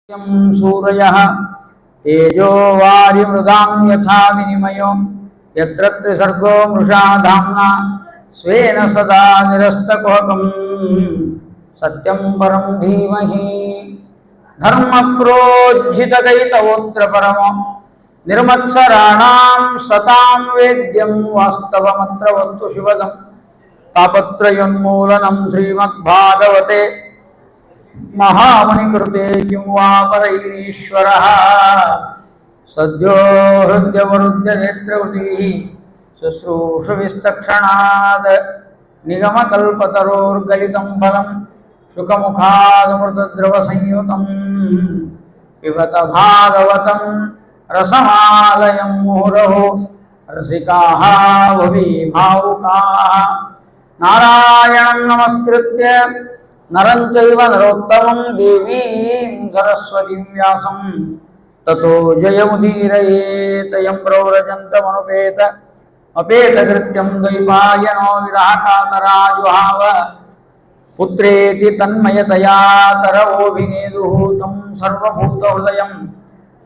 सूरयः तेजो वारिमृगां यथा विनिमयो यत्र त्रिसर्गो मृषा धाम्ना स्वेन सदा निरस्तकुहकं सत्यं परं धीमहि धर्मप्रोज्झितकैतवोऽत्र परमो निर्मत्सराणां सतां वेद्यं वास्तवमत्र वस्तु शिवदं तापत्रयोन्मूलनं श्रीमद्भागवते महामुनिकृते किं वा परैरीश्वरः सद्यो हृद्यवरुध्यनेत्रवतीः शुश्रूषविस्तक्षणात् निगमकल्पतरोर्गलितं फलं शुकमुखादमृतद्रवसंयुतं पिबत भागवतं रसमालयं मुहुरहो रसिकाः भुवि भावुकाः नारायणं नमस्कृत्य नरं चैव नरोत्तमं देवीं सरस्वतीं व्यासं ततो जयमुदीरयेत यं प्रव्रजन्तमनुपेतकृत्यं द्वैपायनो विरहकातराजुहाव पुत्रेति तन्मयतया तरवोऽभिनेदुः तं सर्वभूतहृदयं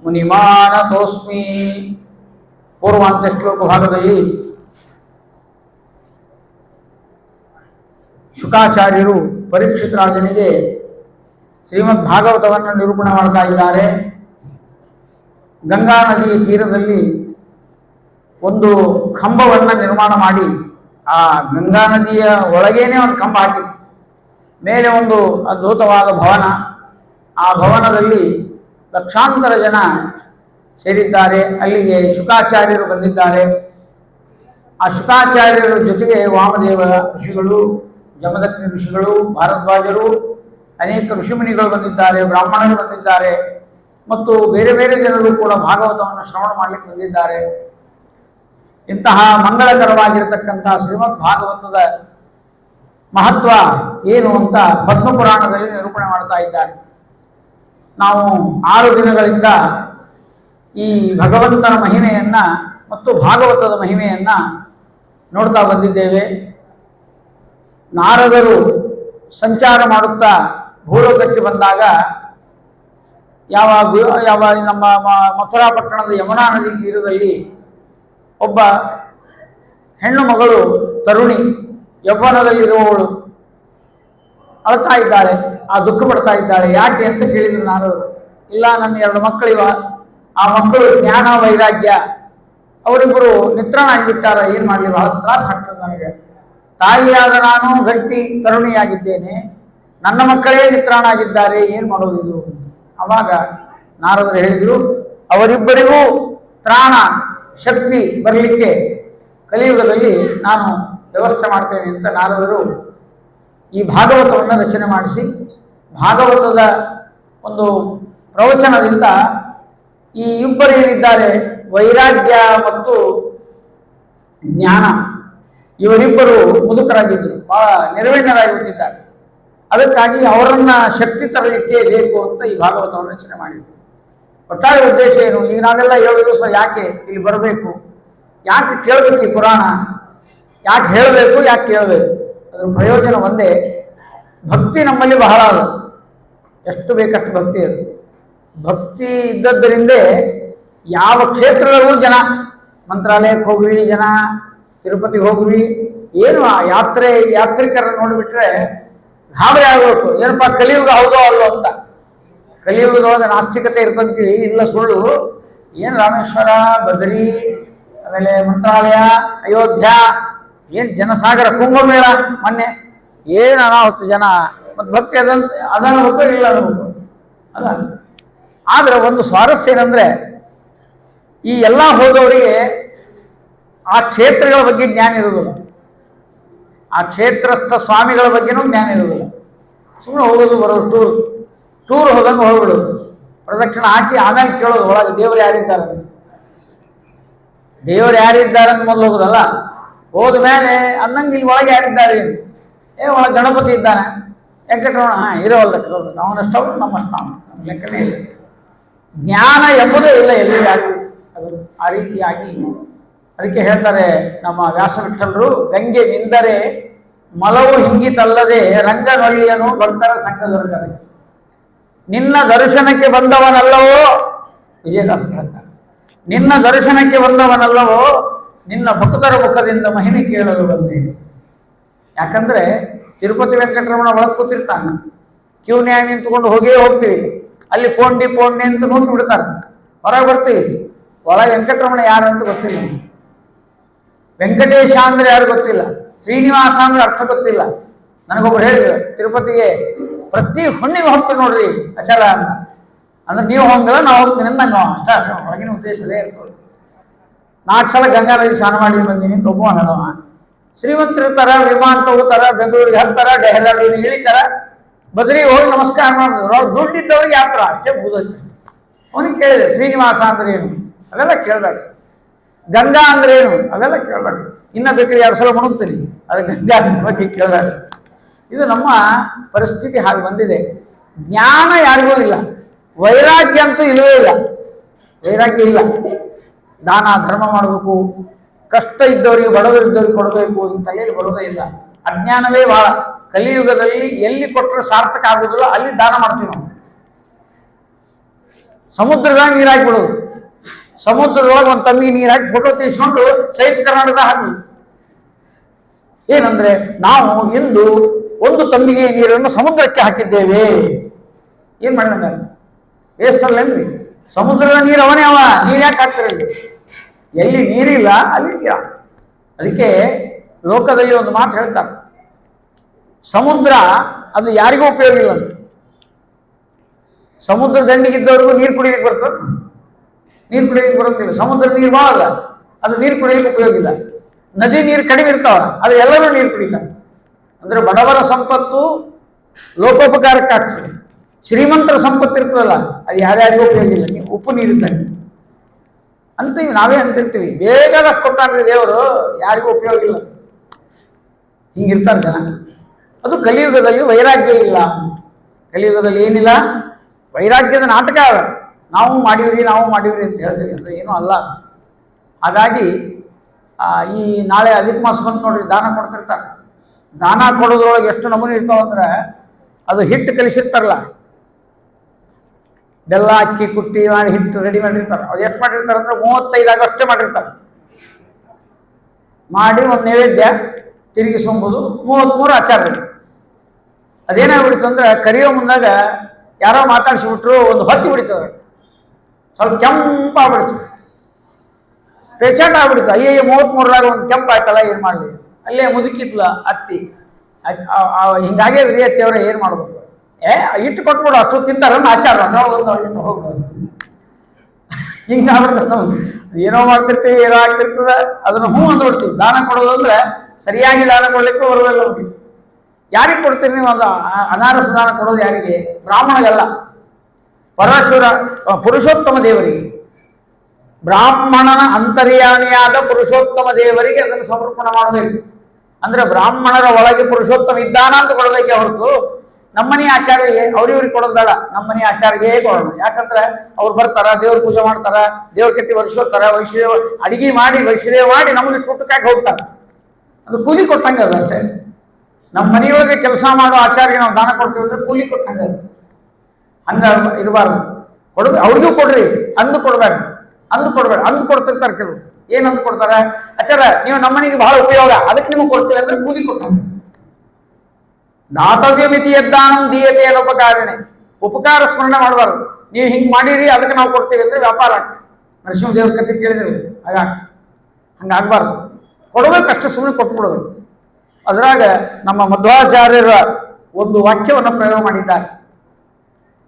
मुनिमानतोऽस्मि। ಪೂರ್ವಾಂತ್ಯಶ್ಲೋಕ ಭಾಗದಲ್ಲಿ ಶುಕಾಚಾರ್ಯರು ಪರೀಕ್ಷಿತ ರಾಜನಿಗೆ ಶ್ರೀಮದ್ ಭಾಗವತವನ್ನು ನಿರೂಪಣೆ ಮಾಡ್ತಾ ಇದ್ದಾರೆ. ಗಂಗಾ ನದಿಯ ತೀರದಲ್ಲಿ ಒಂದು ಕಂಬವನ್ನು ನಿರ್ಮಾಣ ಮಾಡಿ ಆ ಗಂಗಾ ನದಿಯ ಒಳಗೇನೆ ಒಂದು ಕಂಬ ಹಾಕಿ ಮೇಲೆ ಒಂದು ಅದ್ಭುತವಾದ ಭವನ, ಆ ಭವನದಲ್ಲಿ ಲಕ್ಷಾಂತರ ಜನ ಸೇರಿದ್ದಾರೆ. ಅಲ್ಲಿಗೆ ಶುಕಾಚಾರ್ಯರು ಬಂದಿದ್ದಾರೆ. ಆ ಶುಕಾಚಾರ್ಯರ ಜೊತೆಗೆ ವಾಮದೇವ ಋಷಿಗಳು, ಜಮದಗ್ನಿ ಋಷಿಗಳು, ಭಾರದ್ವಾಜರು, ಅನೇಕ ಋಷಿಮುನಿಗಳು ಬಂದಿದ್ದಾರೆ, ಬ್ರಾಹ್ಮಣರು ಬಂದಿದ್ದಾರೆ ಮತ್ತು ಬೇರೆ ಬೇರೆ ಜನರು ಕೂಡ ಭಾಗವತವನ್ನು ಶ್ರವಣ ಮಾಡಲಿಕ್ಕೆ ಬಂದಿದ್ದಾರೆ. ಇಂತಹ ಮಂಗಳಕರವಾಗಿರತಕ್ಕಂಥ ಶ್ರೀಮದ್ ಭಾಗವತದ ಮಹತ್ವ ಏನು ಅಂತ ಪದ್ಮಪುರಾಣದಲ್ಲಿ ನಿರೂಪಣೆ ಮಾಡ್ತಾ ಇದ್ದಾರೆ. ನಾವು 6 ದಿನಗಳಿಂದ ಈ ಭಗವಂತನ ಮಹಿಮೆಯನ್ನ ಮತ್ತು ಭಾಗವತದ ಮಹಿಮೆಯನ್ನ ನೋಡ್ತಾ ಬಂದಿದ್ದೇವೆ. ನಾರದರು ಸಂಚಾರ ಮಾಡುತ್ತಾ ಭೂಲೋಕಕ್ಕೆ ಬಂದಾಗ ಯಾವ ನಮ್ಮ ಮಥುರಾ ಪಟ್ಟಣದ ಯಮುನಾ ನದಿ ತೀರದಲ್ಲಿ ಒಬ್ಬ ಹೆಣ್ಣು ಮಗಳು ತರುಣಿ ಯೌವನದಲ್ಲಿರುವವಳು ಅಳ್ತಾ ಇದ್ದಾಳೆ, ಆ ದುಃಖ ಪಡ್ತಾ ಇದ್ದಾಳೆ. ಯಾಕೆ ಅಂತ ಕೇಳಿದ್ರು ನಾರದರು. ಇಲ್ಲ, ನನ್ನ 2 ಮಕ್ಕಳಿವ, ಆ ಮಕ್ಕಳು ಜ್ಞಾನ ವೈರಾಗ್ಯ ಅವರಿಬ್ಬರು ನಿತ್ರಾಣಾಗಿಬಿಟ್ಟಾರ, ಏನು ಮಾಡಲಿ, ಬಹಳ ತ್ರಾಸ ಆಗ್ತದೆ ನನಗೆ. ತಾಯಿಯಾದ ನಾನು ಗಟ್ಟಿ ತರುಣಿಯಾಗಿದ್ದೇನೆ, ನನ್ನ ಮಕ್ಕಳೇ ನಿತ್ರಾಣಾಗಿದ್ದಾರೆ, ಏನು ಮಾಡೋದು ಇದು? ಅವಾಗ ನಾರದರು ಹೇಳಿದರು, ಅವರಿಬ್ಬರಿಗೂ ತ್ರಾಣ ಶಕ್ತಿ ಬರಲಿಕ್ಕೆ ಕಲಿಯುಗದಲ್ಲಿ ನಾನು ವ್ಯವಸ್ಥೆ ಮಾಡ್ತೇನೆ ಅಂತ ನಾರದರು ಈ ಭಾಗವತವನ್ನು ರಚನೆ ಮಾಡಿಸಿ ಭಾಗವತದ ಒಂದು ಪ್ರವಚನದಿಂದ ಈ ಇಬ್ಬರು ಏನಿದ್ದಾರೆ ವೈರಾಗ್ಯ ಮತ್ತು ಜ್ಞಾನ, ಇವರಿಬ್ಬರು ಮುದುಕರಾಗಿದ್ದರು, ಬಹಳ ನಿರ್ವಿಣ್ಣರಾಗಿಬಿಟ್ಟಿದ್ದಾರೆ. ಅದಕ್ಕಾಗಿ ಅವರನ್ನ ಶಕ್ತಿ ತರಲಿಕ್ಕೆ ಬೇಕು ಅಂತ ಈ ಭಾಗವತವನ್ನು ರಚನೆ ಮಾಡಿದ್ರು. ಒಟ್ಟಾರೆ ಉದ್ದೇಶ ಏನು? ಈಗ ನಾವೆಲ್ಲ 7 ದಿವಸ ಯಾಕೆ ಇಲ್ಲಿ ಬರಬೇಕು, ಯಾಕೆ ಕೇಳಬೇಕು, ಈ ಪುರಾಣ ಯಾಕೆ ಹೇಳಬೇಕು, ಯಾಕೆ ಕೇಳಬೇಕು? ಅದರ ಪ್ರಯೋಜನ ಒಂದೇ, ಭಕ್ತಿ ನಮ್ಮಲ್ಲಿ ಬಹಳ ಅದ, ಎಷ್ಟು ಬೇಕಷ್ಟು ಭಕ್ತಿ ಅದು. ಭಕ್ತಿ ಇದ್ದದ್ದರಿಂದ ಯಾವ ಕ್ಷೇತ್ರದಲ್ಲೂ ಜನ, ಮಂತ್ರಾಲಯಕ್ಕೆ ಹೋಗ್ರಿ ಜನ, ತಿರುಪತಿಗೆ ಹೋಗ್ರಿ, ಏನು ಆ ಯಾತ್ರಿಕರನ್ನು ನೋಡಿಬಿಟ್ರೆ ಗಾಬರಿ ಆಗಬೇಕು. ಏನಪ್ಪ ಕಲಿಯುಗ ಹೌದೋ ಅಲ್ಲೋ ಅಂತ. ಕಲಿಯುಗದೊಳಗೆ ನಾಸ್ತಿಕತೆ ಇರ್ಕೊಂತೀವಿ, ಇಲ್ಲ ಸುಳ್ಳು. ಏನು ರಾಮೇಶ್ವರ, ಬದರಿ, ಆಮೇಲೆ ಮಂತ್ರಾಲಯ, ಅಯೋಧ್ಯ, ಏನು ಜನಸಾಗರ, ಕುಂಭಮೇಳ ಮೊನ್ನೆ, ಏನು ಅನಾಹುತ ಜನ. ಮತ್ತು ಭಕ್ತಿ ಅದನ್ನು ಹೋಗ್ಬೇಕು, ಇಲ್ಲ ಅನ್ನಬೇಕು ಅಲ್ಲ. ಆದರೆ ಒಂದು ಸ್ವಾರಸ್ಯ ಏನಂದರೆ, ಈ ಎಲ್ಲ ಹೋದವರಿಗೆ ಆ ಕ್ಷೇತ್ರಗಳ ಬಗ್ಗೆ ಜ್ಞಾನ ಇರುವುದಿಲ್ಲ, ಆ ಕ್ಷೇತ್ರಸ್ಥ ಸ್ವಾಮಿಗಳ ಬಗ್ಗೆನೂ ಜ್ಞಾನ ಇರುವುದಿಲ್ಲ. ಸುಮ್ಮನೆ ಹೋಗೋದು ಬರೋದು, ಟೂರ್ ಹೋದಂಗೆ ಹೋಗ್ಬಿಡೋದು, ಪ್ರದಕ್ಷಿಣೆ ಹಾಕಿ ಆಮೇಲೆ ಕೇಳೋದು ಒಳಗೆ ದೇವರು ಯಾರಿದ್ದಾರೆ, ದೇವರು ಯಾರಿದ್ದಾರೆ ಅಂತ ಮೊದಲು ಹೋಗೋದಲ್ಲ. ಹೋದ ಮೇಲೆ ಅನ್ನಂಗೆ ಇಲ್ಲಿ ಒಳಗೆ ಯಾರಿದ್ದಾರೆ, ಒಳಗೆ ಗಣಪತಿ ಇದ್ದಾನೆ, ವೆಂಕಟರಮಣ, ಇರೋಲ್ಲ ಅವನಷ್ಟವರು ನಮ್ಮಷ್ಟು ನಾವು, ನಮ್ಮ ಲೆಕ್ಕನೇ ಇಲ್ಲ. ಜ್ಞಾನ ಎಂಬುದೇ ಇಲ್ಲ ಎಲ್ಲಿಯಾಗಿ. ಅದು ಆ ರೀತಿಯಾಗಿ ಅದಕ್ಕೆ ಹೇಳ್ತಾರೆ ನಮ್ಮ ವ್ಯಾಸವಿಠಲರು, ಗಂಗೆ ನಿಂದರೆ ಮಲವು ಹಿಂಗಿತಲ್ಲದೆ ರಂಗನೊಳ್ಳಿಯನು ಭಕ್ತರ ಸಂಘದೊಳಗಡೆ. ನಿನ್ನ ದರ್ಶನಕ್ಕೆ ಬಂದವನಲ್ಲವೋ, ವಿಜಯದಾಸ ಹೇಳ್ತಾರೆ, ನಿನ್ನ ದರ್ಶನಕ್ಕೆ ಬಂದವನಲ್ಲವೋ ನಿನ್ನ ಭಕ್ತರ ಮುಖದಿಂದ ಮಹಿಮೆ ಕೇಳಲು ಬಂದೆ. ಯಾಕಂದ್ರೆ ತಿರುಪತಿ ವೆಂಕಟರಮಣ ಒಳಗೆ ಕೂತಿರ್ತಾನೆ, ಕ್ಯೂ ನ್ಯಾಯ ನಿಂತ್ಕೊಂಡು ಹೋಗ್ತೀವಿ, ಅಲ್ಲಿ ಪೋಂಡಿ ಅಂತ ನೋಗಿ ಬಿಡ್ತಾರೆ, ಹೊರಗೆ ಬರ್ತೀವಿ, ಒಳಗೆ ವೆಂಕಟರಮಣ ಯಾರು ಅಂತ ಗೊತ್ತಿಲ್ಲ, ವೆಂಕಟೇಶ ಅಂದ್ರೆ ಯಾರು ಗೊತ್ತಿಲ್ಲ, ಶ್ರೀನಿವಾಸ ಅಂದ್ರೆ ಅರ್ಥ ಗೊತ್ತಿಲ್ಲ. ನನಗೊಬ್ರು ಹೇಳಿದ್ರು, ತಿರುಪತಿಗೆ ಪ್ರತಿ ಹುಣ್ಣಿಮೆ ಹೋಗ್ತೀವಿ ನೋಡ್ರಿ ಅಚಲ ಅಂತ, ಅಂದ್ರೆ ನೀವು ಹೋಗಲ್ಲ ನಾವು ಹೋಗ್ತೀನಿ ಅಂತ ನಂಗೆ ಅಷ್ಟ ಹೊರಗಿನ ಉದ್ದೇಶದೇ ಇರ್ತದೆ. 4 ಸಲ ಗಂಗಾ ನದಿ ಸ್ನಾನ ಮಾಡಿ ಬಂದೀನಿ ಅಂತ ಒಬ್ಬ ಹೇಳವ. ಶ್ರೀಮಂತರಿರ್ತಾರ, ವಿಮಾನ ತಗೋತಾರ, ಬೆಂಗಳೂರಿಗೆ ಹತ್ತಾರ, ಡೆಹರಾಡೂನ್ ಇಳಿತಾರ, ಬದ್ರಿಗೆ ಹೋಗಿ ನಮಸ್ಕಾರ ಮಾಡಿದ್ರು, ಅವ್ರು ದುಡ್ಡಿದ್ದವ್ರಿಗೆ ಯಾತ್ರ ಅಷ್ಟೇ ಬೂದೈತಿ. ಅವನಿಗೆ ಕೇಳಿದೆ ಶ್ರೀನಿವಾಸ ಅಂದ್ರೆ ಏನು, ಅವೆಲ್ಲ ಕೇಳ್ದಾಗ, ಗಂಗಾ ಅಂದ್ರೆ ಏನು ಅವೆಲ್ಲ ಕೇಳ್ದಾಗ, ಇನ್ನ ಬೇಕಾದ್ರೆ 2 ಸಲ ಮುಣುಗ್ತೀನಿ, ಅದು ಗಂಗಾ ಬಗ್ಗೆ ಕೇಳ್ದಾಗ. ಇದು ನಮ್ಮ ಪರಿಸ್ಥಿತಿ ಹಾಗೆ ಬಂದಿದೆ. ಜ್ಞಾನ ಯಾರಿಗೂ ಇಲ್ಲ, ವೈರಾಗ್ಯ ಅಂತೂ ಇಲ್ಲವೇ ಇಲ್ಲ, ವೈರಾಗ್ಯ ಇಲ್ಲ. ದಾನ ಧರ್ಮ ಮಾಡಬೇಕು, ಕಷ್ಟ ಇದ್ದವರಿಗೆ ಬಡವರಿದ್ದವರಿಗೆ ಕೊಡಬೇಕು, ಇಂಥಲ್ಲಿ ಬರೋದೇ ಇಲ್ಲ. ಅಜ್ಞಾನವೇ ಬಹಳ. ಕಲಿಯುಗದಲ್ಲಿ ಎಲ್ಲಿ ಕೊಟ್ಟರೆ ಸಾರ್ಥಕ ಆಗುದಿಲ್ಲ ಅಲ್ಲಿ ದಾನ ಮಾಡ್ತೀವಿ ನಾವು. ಸಮುದ್ರದಾಗ ನೀರು ಹಾಕಿಬಿಡೋದು, ಸಮುದ್ರದೊಳಗೆ ಒಂದು ತಮ್ಮಿಗೆ ನೀರು ಹಾಕಿ ಫೋಟೋ ತೆಗೆಸ್ಕೊಂಡು ಸಂಯುಕ್ತ ಕರ್ನಾಟಕದ ಹಾಕಿ, ಏನಂದ್ರೆ ನಾವು ಇಂದು ಒಂದು ತಂಬಿಗೆ ನೀರನ್ನು ಸಮುದ್ರಕ್ಕೆ ಹಾಕಿದ್ದೇವೆ. ಏನ್ ಮಾಡಿದಂಗ ವೇಸ್ಟ್ ಅಲ್ಲೇನ್ರಿ? ಸಮುದ್ರದ ನೀರು ಅವನೇ ಅವ, ನೀರು ಯಾಕೆ ಹಾಕ್ತಿರಲಿ? ಎಲ್ಲಿ ನೀರಿಲ್ಲ ಅಲ್ಲಿ ನೀರ. ಅದಕ್ಕೆ ಲೋಕದಲ್ಲಿ ಒಂದು ಮಾತು ಹೇಳ್ತಾರೆ, ಸಮುದ್ರ ಅದು ಯಾರಿಗೂ ಉಪಯೋಗ ಇಲ್ಲ ಅಂತ. ಸಮುದ್ರ ದಂಡಿಗಿದ್ದವ್ರಿಗೂ ನೀರು ಕುಡಿಯಲಿಕ್ಕೆ ಬರ್ತದೆ? ನೀರು ಕುಡಿಯಲಿಕ್ಕೆ ಬರೋದಿಲ್ಲ. ಸಮುದ್ರ ನೀರು ಭಾಳ, ಅದು ನೀರು ಕುಡಿಯಲಿಕ್ಕೆ ಉಪಯೋಗ ಇಲ್ಲ. ನದಿ ನೀರು ಕಡಿಮೆ ಇರ್ತಾವ, ಅದು ಎಲ್ಲರೂ ನೀರು ಕುಡಿತಾರೆ. ಅಂದ್ರೆ ಬಡವರ ಸಂಪತ್ತು ಲೋಕೋಪಕಾರಕ್ಕಾಗ್ತದೆ, ಶ್ರೀಮಂತರ ಸಂಪತ್ತು ಇರ್ತದಲ್ಲ ಅದು ಯಾರ್ಯಾರಿಗೂ ಉಪಯೋಗ ಇಲ್ಲ. ನೀವು ಉಪ್ಪು ನೀರಿದ್ದಾಗ ಅಂತೀವಿ, ನಾವೇ ಅಂತಿರ್ತೀವಿ, ಬೇಕಾದಷ್ಟು ಕೊಟ್ಟಾನ್ರಿ ದೇವರು, ಯಾರಿಗೂ ಉಪಯೋಗ ಇಲ್ಲ, ಹಿಂಗಿರ್ತಾರೆ ಜನ. ಅದು ಕಲಿಯುಗದಲ್ಲಿ ವೈರಾಗ್ಯ ಇಲ್ಲ. ಕಲಿಯುಗದಲ್ಲಿ ಏನಿಲ್ಲ, ವೈರಾಗ್ಯದ ನಾಟಕ ನಾವು ಮಾಡಿವ್ರಿ ಅಂತ ಹೇಳ್ತೀವಿ, ಅಂದ್ರೆ ಏನೂ ಅಲ್ಲ. ಹಾಗಾಗಿ ಈ ನಾಳೆ ಅಧಿಕ ಮಾಸ ಬಂತು ನೋಡ್ರಿ, ದಾನ ಕೊಡ್ತಿರ್ತಾರೆ. ದಾನ ಕೊಡೋದ್ರೊಳಗೆ ಎಷ್ಟು ನಮೂನೆ ಇರ್ತಾವಂದ್ರೆ, ಅದು ಹಿಟ್ಟು ಕಲಿಸಿರ್ತಾರಲ್ಲ, ಬೆಲ್ಲ ಅಕ್ಕಿ ಕುಟ್ಟಿ ಮಾಡಿ ಹಿಟ್ಟು ರೆಡಿ ಮಾಡಿರ್ತಾರೆ. ಅದು ಎಷ್ಟು ಮಾಡಿರ್ತಾರೆ ಅಂದ್ರೆ 35 ಆಗಷ್ಟೇ ಮಾಡಿರ್ತಾರೆ. ಮಾಡಿ ಒಂದು ನೈವೇದ್ಯ ತಿರುಗಿಸ್ಕೊಂಬೋದು, 33 ಆಚಾರ. ಅದೇನಾಗ್ಬಿಡ್ತು ಅಂದ್ರೆ ಕರಿಯೋ ಮುಂದಾಗ ಯಾರೋ ಮಾತಾಡ್ಸಿಬಿಟ್ರು, ಒಂದು ಹೊತ್ತಿ ಬಿಡ್ತದೆ, ಸ್ವಲ್ಪ ಕೆಂಪಾಗ್ಬಿಡ್ತು, ಪೇಚಾಟ ಆಗ್ಬಿಡ್ತು. ಅಯ್ಯಯ್ಯ 33ರಾಗ ಒಂದು ಕೆಂಪು ಆಯ್ತಲ್ಲ, ಏನು ಮಾಡಲಿ? ಅಲ್ಲೇ ಮುದುಕಿತ್ಲ ಅತ್ತಿ, ಹಿಂಗಾಗೇ ಅತ್ತಿ ಅವ್ರೆ ಏನು ಮಾಡ್ಬೇಕು? ಇಟ್ಟು ಕೊಟ್ಬಿಡು, ಅಷ್ಟು ತಿಂತಾರ ಆಚಾರ ಹೋಗ್ಬೋದು. ಹಿಂಗಾಗ್ಬಿಡ್ತದೆ. ನಾವು ಏನೋ ಮಾಡ್ತಿರ್ತೀವಿ, ಏನೋ ಆಗ್ತಿರ್ತದೆ, ಅದನ್ನು ಅಂದ್ಬಿಡ್ತೀವಿ. ದಾನ ಕೊಡೋದು ಅಂದ್ರೆ ಸರಿಯಾಗಿ ದಾನ ಕೊಡ್ಲಿಕ್ಕೆ ಬರೋದಿಲ್ಲ. ಯಾರಿಗೆ ಕೊಡ್ತೀರಿ ನೀವು? ಅದು ಅನಾರಸ ದಾನ ಕೊಡೋದು ಯಾರಿಗೆ? ಬ್ರಾಹ್ಮಣಗೆಲ್ಲ, ಪರಶುರ ಪುರುಷೋತ್ತಮ ದೇವರಿಗೆ, ಬ್ರಾಹ್ಮಣನ ಅಂತರ್ಯಾಮಿಯಾದ ಪುರುಷೋತ್ತಮ ದೇವರಿಗೆ ಅದನ್ನು ಸಮರ್ಪಣ ಮಾಡಬೇಕು. ಅಂದ್ರೆ ಬ್ರಾಹ್ಮಣರ ಒಳಗೆ ಪುರುಷೋತ್ತಮ ಇದ್ದಾನ ಅಂತ ಕೊಡೋದಕ್ಕೆ ಹೊರತು ನಮ್ಮನೆ ಆಚಾರ್ಯ ಅವ್ರಿವ್ರಿಗೆ ಕೊಡೋದಲ್ಲ, ನಮ್ಮನೆ ಆಚಾರ್ಯೇ ಕೊಡೋಣ. ಯಾಕಂದ್ರೆ ಅವ್ರು ಬರ್ತಾರ, ದೇವ್ರ ಪೂಜೆ ಮಾಡ್ತಾರ, ದೇವ್ರ ಕಟ್ಟಿ ವರ್ಷೋತ್ತಾರ, ವೈಶ್ವ ಅಡಿಗೆ ಮಾಡಿ ವೈಶ್ವ ಮಾಡಿ ನಮಗೆ ಚುಟ್ಟಕಾಗಿ ಹೋಗ್ತಾರೆ. ಅದು ಕೂಲಿ ಕೊಟ್ಟಂಗೆ ಅದು ಅಷ್ಟೇ. ನಮ್ಮ ಮನೆಯೊಳಗೆ ಕೆಲಸ ಮಾಡೋ ಆಚಾರ್ಯ ನಾವು ದಾನ ಕೊಡ್ತೀವಿ ಅಂದ್ರೆ ಕೂಲಿ ಕೊಟ್ಟಂಗೆ ಅದು. ಹಂಗ ಇರಬಾರ್ದು. ಕೊಡ್ಬೇಕು, ಅವ್ರಿಗೂ ಕೊಡ್ರಿ, ಅಂದು ಕೊಡ್ಬೇಡ್ರಿ, ಅಂದು ಕೊಡ್ತಿರ್ತಾರೆ ಕೆಲವು. ಏನಂದು ಕೊಡ್ತಾರೆ? ಆಚಾರ ನೀವು ನಮ್ಮನೆಗೆ ಬಹಳ ಉಪಯೋಗ, ಅದಕ್ಕೆ ನಿಮಗೆ ಕೊಡ್ತೀವಿ ಅಂದ್ರೆ ಕೂಲಿ ಕೊಟ್ಟಂಗೆ. ದಾತವ್ಯ ಮಿತಿ ಎದ್ದಾನಂ ದೀಯತೆ ಅನ್ನೋಪಕಾರಣೆ, ಉಪಕಾರ ಸ್ಮರಣೆ ಮಾಡಬಾರ್ದು. ನೀವು ಹಿಂಗೆ ಮಾಡಿರಿ ಅದಕ್ಕೆ ನಾವು ಕೊಡ್ತೀವಿ ಅಂದ್ರೆ ವ್ಯಾಪಾರ ಆಗ್ತದೆ. ನರಸಿಂಹದೇವ್ರ ಕಥೆ ಕೇಳಿದ್ರಿ, ಹಂಗಾಗಬಾರ್ದು. ಕೊಡಬೇಕಷ್ಟೇ, ಸುಮ್ಮನೆ ಕೊಟ್ಬಿಡೋದು. ಅದ್ರಾಗ ನಮ್ಮ ಮಧ್ವಾಚಾರ್ಯರ ಒಂದು ವಾಕ್ಯವನ್ನು ಪ್ರಯೋಗ ಮಾಡಿದ್ದಾರೆ.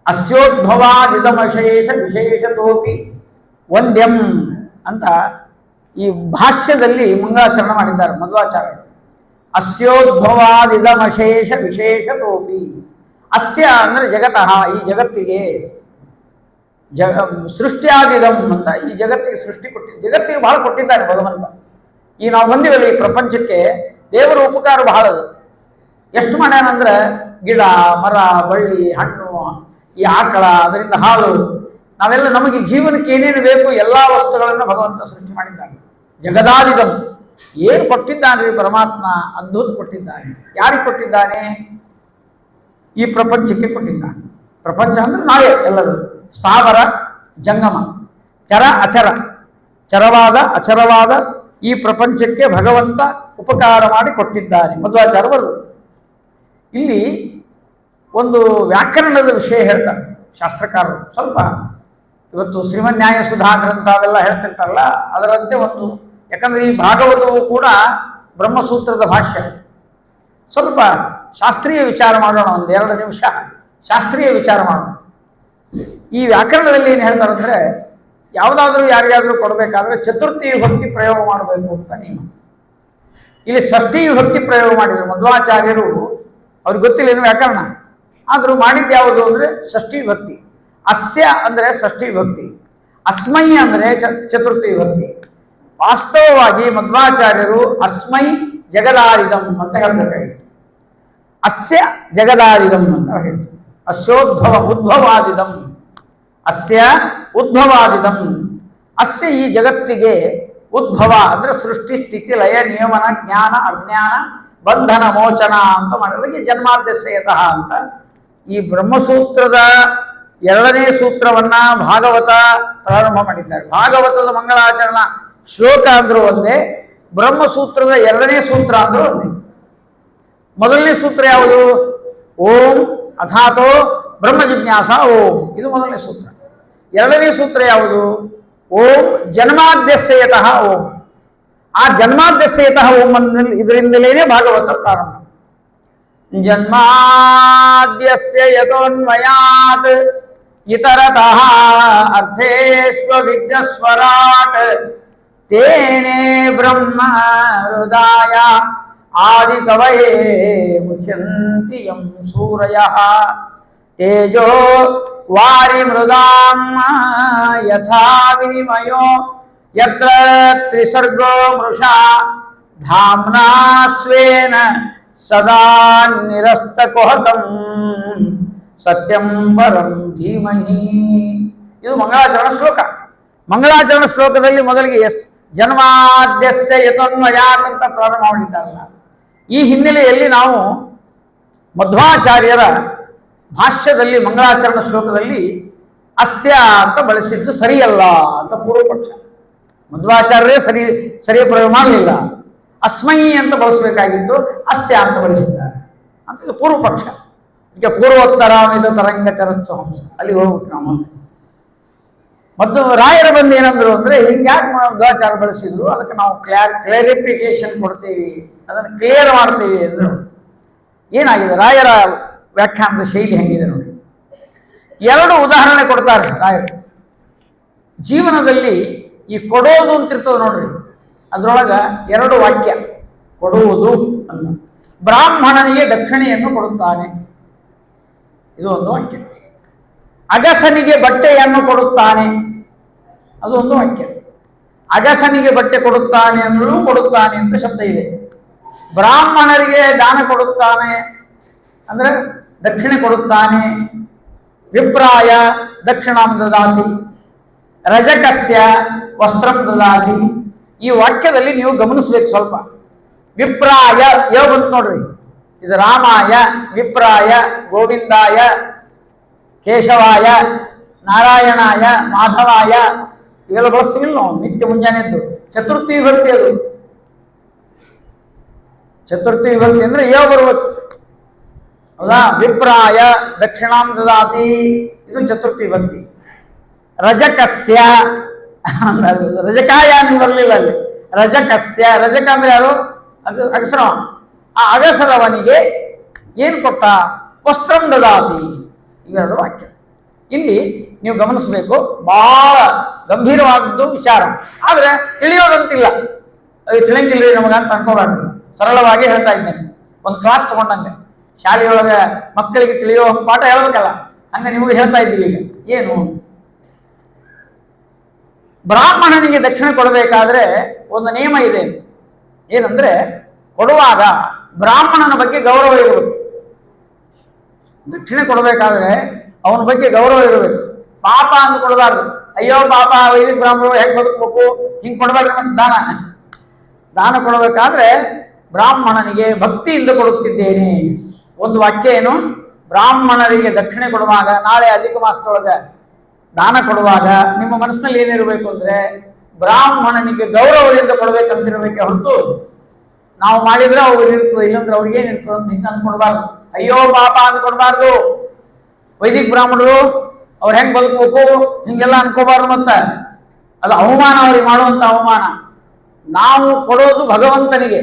ಅಸ್ಯೋದ್ಭವಾದಿದಮಶೇಷ ವಿಶೇಷತೋಪಿ ವಂದ್ಯಂ ಅಂತ ಈ ಭಾಷ್ಯದಲ್ಲಿ ಮಂಗಳಾಚರಣೆ ಮಾಡಿದ್ದಾರೆ ಮಧ್ವಾಚಾರ್ಯರು. ಅಸ್ಯೋದ್ಭವಾದಿದಮಶೇಷ ವಿಶೇಷತೋಪಿ, ಅಸ್ಯ ಅಂದ್ರೆ ಜಗತಃ, ಈ ಜಗತ್ತಿಗೆ, ಸೃಷ್ಟಿಯಾದಿದಂ ಅಂತ ಈ ಜಗತ್ತಿಗೆ ಸೃಷ್ಟಿ ಜಗತ್ತಿಗೆ ಬಹಳ ಕೊಟ್ಟಿದ್ದಾರೆ ಭಗವಂತ. ಈ ನಾವು ಬಂದಿವಲ್ಲ ಈ ಪ್ರಪಂಚಕ್ಕೆ, ದೇವರ ಉಪಕಾರ ಬಹಳ ಅದು. ಎಷ್ಟು ಮಾಡ್ಯಾನಂದ್ರೆ ಗಿಡ ಮರ ಬಳ್ಳಿ ಹಣ್ಣು, ಈ ಆಕಳ, ಅದರಿಂದ ಹಾಲು, ನಾವೆಲ್ಲ ನಮಗೆ ಜೀವನಕ್ಕೆ ಏನೇನು ಬೇಕು ಎಲ್ಲ ವಸ್ತುಗಳನ್ನು ಭಗವಂತ ಸೃಷ್ಟಿ ಮಾಡಿದ್ದಾನೆ. ಜಗದಾದಿದಂ, ಏನು ಕೊಟ್ಟಿದ್ದಾನೆ ಪರಮಾತ್ಮ? ಅದ್ಭುತ ಕೊಟ್ಟಿದ್ದಾನೆ. ಯಾರಿಗೆ ಕೊಟ್ಟಿದ್ದಾನೆ? ಈ ಪ್ರಪಂಚಕ್ಕೆ ಕೊಟ್ಟಿದ್ದಾನೆ. ಪ್ರಪಂಚ ಅಂದರೆ ನಾವೇ ಎಲ್ಲರೂ. ಸ್ಥಾವರ ಜಂಗಮ, ಚರ ಅಚರ, ಚರವಾದ ಅಚರವಾದ ಈ ಪ್ರಪಂಚಕ್ಕೆ ಭಗವಂತ ಉಪಕಾರ ಮಾಡಿ ಕೊಟ್ಟಿದ್ದಾನೆ. ಮಧ್ವಾಚಾರ್ಯ ಬರೆದು ಇಲ್ಲಿ ಒಂದು ವ್ಯಾಕರಣದ ವಿಷಯ ಹೇಳ್ತಾರೆ ಶಾಸ್ತ್ರಕಾರರು. ಸ್ವಲ್ಪ ಇವತ್ತು ಶ್ರೀಮನ್ಯಾಯ ಸುಧಾ ಗ್ರಂಥ ಅವೆಲ್ಲ ಹೇಳ್ತಿರ್ತಾರಲ್ಲ, ಅದರಂತೆ ಒಂದು, ಯಾಕಂದರೆ ಈ ಭಾಗವತವು ಕೂಡ ಬ್ರಹ್ಮಸೂತ್ರದ ಭಾಷ್ಯ. ಸ್ವಲ್ಪ ಶಾಸ್ತ್ರೀಯ ವಿಚಾರ ಮಾಡೋಣ, ಒಂದು 2 ನಿಮಿಷ ಶಾಸ್ತ್ರೀಯ ವಿಚಾರ ಮಾಡೋಣ. ಈ ವ್ಯಾಕರಣದಲ್ಲಿ ಏನು ಹೇಳ್ತಾರೆ ಅಂದರೆ, ಯಾವುದಾದ್ರೂ ಯಾರಿಗಾದರೂ ಕೊಡಬೇಕಾದ್ರೆ ಚತುರ್ಥಿ ವಿಭಕ್ತಿ ಪ್ರಯೋಗ ಮಾಡಬೇಕು ಅಂತ ನಿಯಮ. ಇಲ್ಲಿ ಷಷ್ಠಿ ವಿಭಕ್ತಿ ಪ್ರಯೋಗ ಮಾಡಿದರು ಮಧ್ವಾಚಾರ್ಯರು. ಅವ್ರಿಗೆ ಗೊತ್ತಿಲ್ಲ ಏನು ವ್ಯಾಕರಣ, ಆದರೂ ಮಾಡಿದ್ದು ಯಾವುದು ಅಂದರೆ ಷಷ್ಠಿ ವಿಭಕ್ತಿ. ಅಸ್ಯ ಅಂದರೆ ಷಷ್ಠಿ ವಿಭಕ್ತಿ, ಅಸ್ಮೈ ಅಂದರೆ ಚತುರ್ಥಿ ವಿಭಕ್ತಿ. ವಾಸ್ತವವಾಗಿ ಮಧ್ವಾಚಾರ್ಯರು ಅಸ್ಮೈ ಜಗದಾರಿದಂ ಅಂತ ಹೇಳಬೇಕಾಗಿತ್ತು. ಅಸ್ಯ ಜಗದಾರಿದಂ ಅಂತ ಹೇಳಿದ್ರು. ಅಸ್ಯೋದ್ಭವ ಉದ್ಭವಾದಿದಂ, ಅಸ್ಯ ಉದ್ಭವಾದಿದಂ. ಅಸ್ಯ ಈ ಜಗತ್ತಿಗೆ ಉದ್ಭವ ಅಂದರೆ ಸೃಷ್ಟಿ ಸ್ಥಿತಿ ಲಯ ನಿಯಮನ ಜ್ಞಾನ ಅಜ್ಞಾನ ಬಂಧನ ಮೋಚನ ಅಂತ ಮಾಡಿದ್ರೆ ಜನ್ಮಾದ್ಯಸ್ಯತಃ ಅಂತ. ಈ ಬ್ರಹ್ಮಸೂತ್ರದ 2ನೇ ಸೂತ್ರವನ್ನ ಭಾಗವತ ಪ್ರಾರಂಭ ಮಾಡಿದ್ದಾರೆ. ಭಾಗವತದ ಮಂಗಳಾಚರಣ ಶ್ಲೋಕ ಅಂದ್ರೂ ಒಂದೇ, ಬ್ರಹ್ಮಸೂತ್ರದ 2ನೇ ಸೂತ್ರ ಅಂದ್ರೂ ಒಂದೇ. ಮೊದಲನೇ ಸೂತ್ರ ಯಾವುದು? ಓಂ ಅಥಾತೋ ಬ್ರಹ್ಮ ಜಿಜ್ಞಾಸ ಓಂ, ಇದು ಮೊದಲನೇ ಸೂತ್ರ. 2ನೇ ಸೂತ್ರ ಯಾವುದು? ಓಂ ಜನ್ಮಾದ್ಯಸ್ಯತಃ ಓಂ. ಆ ಜನ್ಮಾದ್ಯಸ್ಯತಃ ಓಂ ಇದರಿಂದಲೇ ಭಾಗವತ ಪ್ರಾರಂಭ. ಜನ್ಮಾದ್ಯಸ್ಯ ಯತೋನ್ಮಯಾತ್ ಇತರತಃ ಅರ್ಥೇಷ್ವವಿಘ್ನಸ್ವರಾಟ್ ತೇನೇ ಬ್ರಹ್ಮ ಹೃದಯ ಆದಿಕವಯೇ ಮುಚ್ಯಂತಿ ಯಂ ಸೂರಯಃ ತೇಜೋ ವಾರಿ ಮೃದಾಂ ಯಥಾ ವಿನಿಮಯೋ ಯತ್ರ ತ್ರಿಸರ್ಗೋ ಮೃಷಾ ಧಾಮ್ನಾ ಸ್ವೇನ ಸದಾ ನಿರಸ್ತಕುಹಕಂ ಸತ್ಯಂ ಪರಂ ಧೀಮಹಿ. ಇದು ಮಂಗಳಾಚರಣ ಶ್ಲೋಕ. ಮಂಗಳಾಚರಣ ಶ್ಲೋಕದಲ್ಲಿ ಮೊದಲಿಗೆ ಜನ್ಮಾದ್ಯಸ್ಯ ಯತೋನ್ಮಯಾತ್ ಅಂತ ಪ್ರಾರಂಭ ಮಾಡಿದ್ದಾರಲ್ಲ, ಈ ಹಿನ್ನೆಲೆಯಲ್ಲಿ ನಾವು ಮಧ್ವಾಚಾರ್ಯರ ಭಾಷ್ಯದಲ್ಲಿ ಮಂಗಳಾಚರಣ ಶ್ಲೋಕದಲ್ಲಿ ಅಸ್ಯ ಅಂತ ಬಳಸಿದ್ದು ಸರಿಯಲ್ಲ ಅಂತ ಪೂರ್ವಪಕ್ಷ. ಮಧ್ವಾಚಾರ್ಯರೇ ಸರಿಯ ಪ್ರಯೋಗ ಮಾಡಲಿಲ್ಲ, ಅಸ್ಮೈ ಅಂತ ಬಳಸಬೇಕಾಗಿತ್ತು, ಅಸ್ಯ ಅಂತ ಬಳಸಿದ್ದಾರೆ ಅಂತ ಇದು ಪೂರ್ವಪಕ್ಷ. ಇದಕ್ಕೆ ಪೂರ್ವೋತ್ತರಾಮಿತ ತರಂಗ ಚರಸ್ಸು ಹಂಸ, ಅಲ್ಲಿ ಹೋಗ್ಬಿಟ್ಟು ನಾವು. ಮತ್ತು ರಾಯರ ಬಂದು ಏನಂದ್ರು ಅಂದರೆ, ಹಿಂಗೆ ಯಾಕೆ ಮಧ್ವಾಚಾರ್ಯ ಬಳಸಿದ್ರು, ಅದಕ್ಕೆ ನಾವು ಕ್ಲಾರಿಫಿಕೇಶನ್ ಕೊಡ್ತೀವಿ, ಅದನ್ನು ಕ್ಲಿಯರ್ ಮಾಡ್ತೀವಿ ಅಂದರು. ಏನಾಗಿದೆ ರಾಯರ ವ್ಯಾಖ್ಯಾನದ ಶೈಲಿ ಹೆಂಗಿದೆ ನೋಡಿ. 2 ಉದಾಹರಣೆ ಕೊಡ್ತಾರೆ ರಾಯರು. ಜೀವನದಲ್ಲಿ ಈ ಕೊಡೋದು ಅಂತಿರ್ತದೆ ನೋಡ್ರಿ, ಅದರೊಳಗೆ 2 ವಾಕ್ಯ. ಕೊಡುವುದು ಅಂತ, ಬ್ರಾಹ್ಮಣನಿಗೆ ದಕ್ಷಿಣೆಯನ್ನು ಕೊಡುತ್ತಾನೆ, ಇದು ಒಂದು ವಾಕ್ಯ. ಅಗಸನಿಗೆ ಬಟ್ಟೆಯನ್ನು ಕೊಡುತ್ತಾನೆ, ಅದು ಒಂದು ವಾಕ್ಯ. ಅಗಸನಿಗೆ ಬಟ್ಟೆ ಕೊಡುತ್ತಾನೆ ಅಂದ್ರೂ ಕೊಡುತ್ತಾನೆ ಅಂತ ಶಬ್ದ ಇದೆ. ಬ್ರಾಹ್ಮಣರಿಗೆ ದಾನ ಕೊಡುತ್ತಾನೆ ಅಂದರೆ ದಕ್ಷಿಣೆ ಕೊಡುತ್ತಾನೆ. ವಿಪ್ರಾಯ ದಕ್ಷಿಣಾಂ ದದಾತಿ, ರಜಕಸ್ಯ ವಸ್ತ್ರಂ ದದಾತಿ. ಈ ವಾಕ್ಯದಲ್ಲಿ ನೀವು ಗಮನಿಸ್ಬೇಕು ಸ್ವಲ್ಪ. ವಿಪ್ರಾಯ ಯಾವ ಬಂತು ನೋಡ್ರಿ, ಇದು ರಾಮಾಯ, ವಿಪ್ರಾಯ, ಗೋವಿಂದಾಯ, ಕೇಶವಾಯ, ನಾರಾಯಣಾಯ, ಮಾಧವಾಯ ಇವೆಲ್ಲ ಬಳಸ್ತೀವಿಲ್ಲ ನಾವು ನಿತ್ಯ ಮುಂಜಾನೆದ್ದು. ಚತುರ್ಥಿ ವಿಭಕ್ತಿ ಅದು. ಚತುರ್ಥಿ ವಿಭಕ್ತಿ ಅಂದ್ರೆ ಯಾವ ಬರ್ಬೇಕು, ಹೌದಾ? ವಿಪ್ರಾಯ ದಕ್ಷಿಣಾಂ ದದಾತಿ, ಇದು ಚತುರ್ಥಿ ವಿಭಕ್ತಿ. ರಜಕಸ್ಯ, ರಜಕಾಯ ಅಂತ ಬರಲಿಲ್ಲ ಅಲ್ಲಿ, ರಜಕಸ್ಯ. ರಜಕ ಅಂದ್ರೆ ಯಾರು? ಅಗಸರವ. ಆ ಅಗಸರವನಿಗೆ ಏನು ಕೊಟ್ಟ? ವಸ್ತ್ರಂ ದದಾತಿ. ಇವೆರಡು ವಾಕ್ಯ. ಇಲ್ಲಿ ನೀವು ಗಮನಿಸಬೇಕು, ಬಹಳ ಗಂಭೀರವಾದದ್ದು ವಿಚಾರ. ಆದರೆ ತಿಳಿಯೋದಂತಿಲ್ಲ, ಅದು ತಿಳಿಯಂಗಿಲ್ಲ ನಮಗೆ ಅಂತ ಅನ್ಕೋಬಾರ್ದು. ಸರಳವಾಗಿ ಹೇಳ್ತಾ ಇದ್ದೇನೆ, ಒಂದು ಕ್ಲಾಸ್ ತಗೊಂಡಂಗೆ. ಶಾಲೆಯೊಳಗೆ ಮಕ್ಕಳಿಗೆ ತಿಳಿಯೋ ಪಾಠ ಹೇಳ್ಬೇಕಲ್ಲ, ಹಂಗೆ ನಿಮಗೆ ಹೇಳ್ತಾ ಇದ್ದೀವಿ. ಈಗ ಏನು, ಬ್ರಾಹ್ಮಣನಿಗೆ ದಕ್ಷಿಣೆ ಕೊಡಬೇಕಾದ್ರೆ ಒಂದು ನಿಯಮ ಇದೆ. ಏನಂದ್ರೆ, ಕೊಡುವಾಗ ಬ್ರಾಹ್ಮಣನ ಬಗ್ಗೆ ಗೌರವ ಇರಬೇಕು. ದಕ್ಷಿಣೆ ಕೊಡಬೇಕಾದ್ರೆ ಅವನ ಬಗ್ಗೆ ಗೌರವ ಇರಬೇಕು. ಪಾಪ ಅಂತ ಕೊಡಬಾರ್ದು. ಅಯ್ಯೋ ಪಾಪ, ವೈದಿಕ ಬ್ರಾಹ್ಮಣರು ಹೇಗೆ ಬದುಕಬೇಕು, ಹಿಂಗೆ ಕೊಡಬೇಡ್ರಿ. ದಾನ ಕೊಡಬೇಕಾದ್ರೆ ಬ್ರಾಹ್ಮಣನಿಗೆ ಭಕ್ತಿಯಿಂದ ಕೊಡುತ್ತಿದ್ದೇನೆ. ಒಂದು ವಾಕ್ಯ ಏನು? ಬ್ರಾಹ್ಮಣರಿಗೆ ದಕ್ಷಿಣೆ ಕೊಡುವಾಗ, ನಾಳೆ ಅಧಿಕ ಮಾಸದೊಳಗೆ ದಾನ ಕೊಡುವಾಗ ನಿಮ್ಮ ಮನಸ್ಸಿನಲ್ಲಿ ಏನಿರಬೇಕು ಅಂದ್ರೆ ಬ್ರಾಹ್ಮಣನಿಗೆ ಗೌರವದಿಂದ ಕೊಡ್ಬೇಕಂತಿರ್ಬೇಕೆ ಹೊರತು ನಾವು ಮಾಡಿದ್ರೆ ಅವ್ರಿಗೆ ಇರ್ತದೆ, ಇಲ್ಲಂದ್ರೆ ಅವ್ರಿಗೆ ಏನಿರ್ತದೆ ಅಂತ ಹಿಂಗೆ ಅಂದ್ಕೊಡ್ಬಾರ್ದು. ಅಯ್ಯೋ ಪಾಪ ಅಂದ್ಕೊಡ್ಬಾರ್ದು. ವೈದಿಕ ಬ್ರಾಹ್ಮಣರು ಅವ್ರು ಹೆಂಗ್ ಬದುಕಬೇಕು ಹಿಂಗೆಲ್ಲ ಅನ್ಕೋಬಾರ್ದು. ಮತ್ತೆ ಅದು ಅವಮಾನ, ಅವ್ರಿಗೆ ಮಾಡುವಂತ ಅವಮಾನ. ನಾವು ಕೊಡೋದು ಭಗವಂತನಿಗೆ,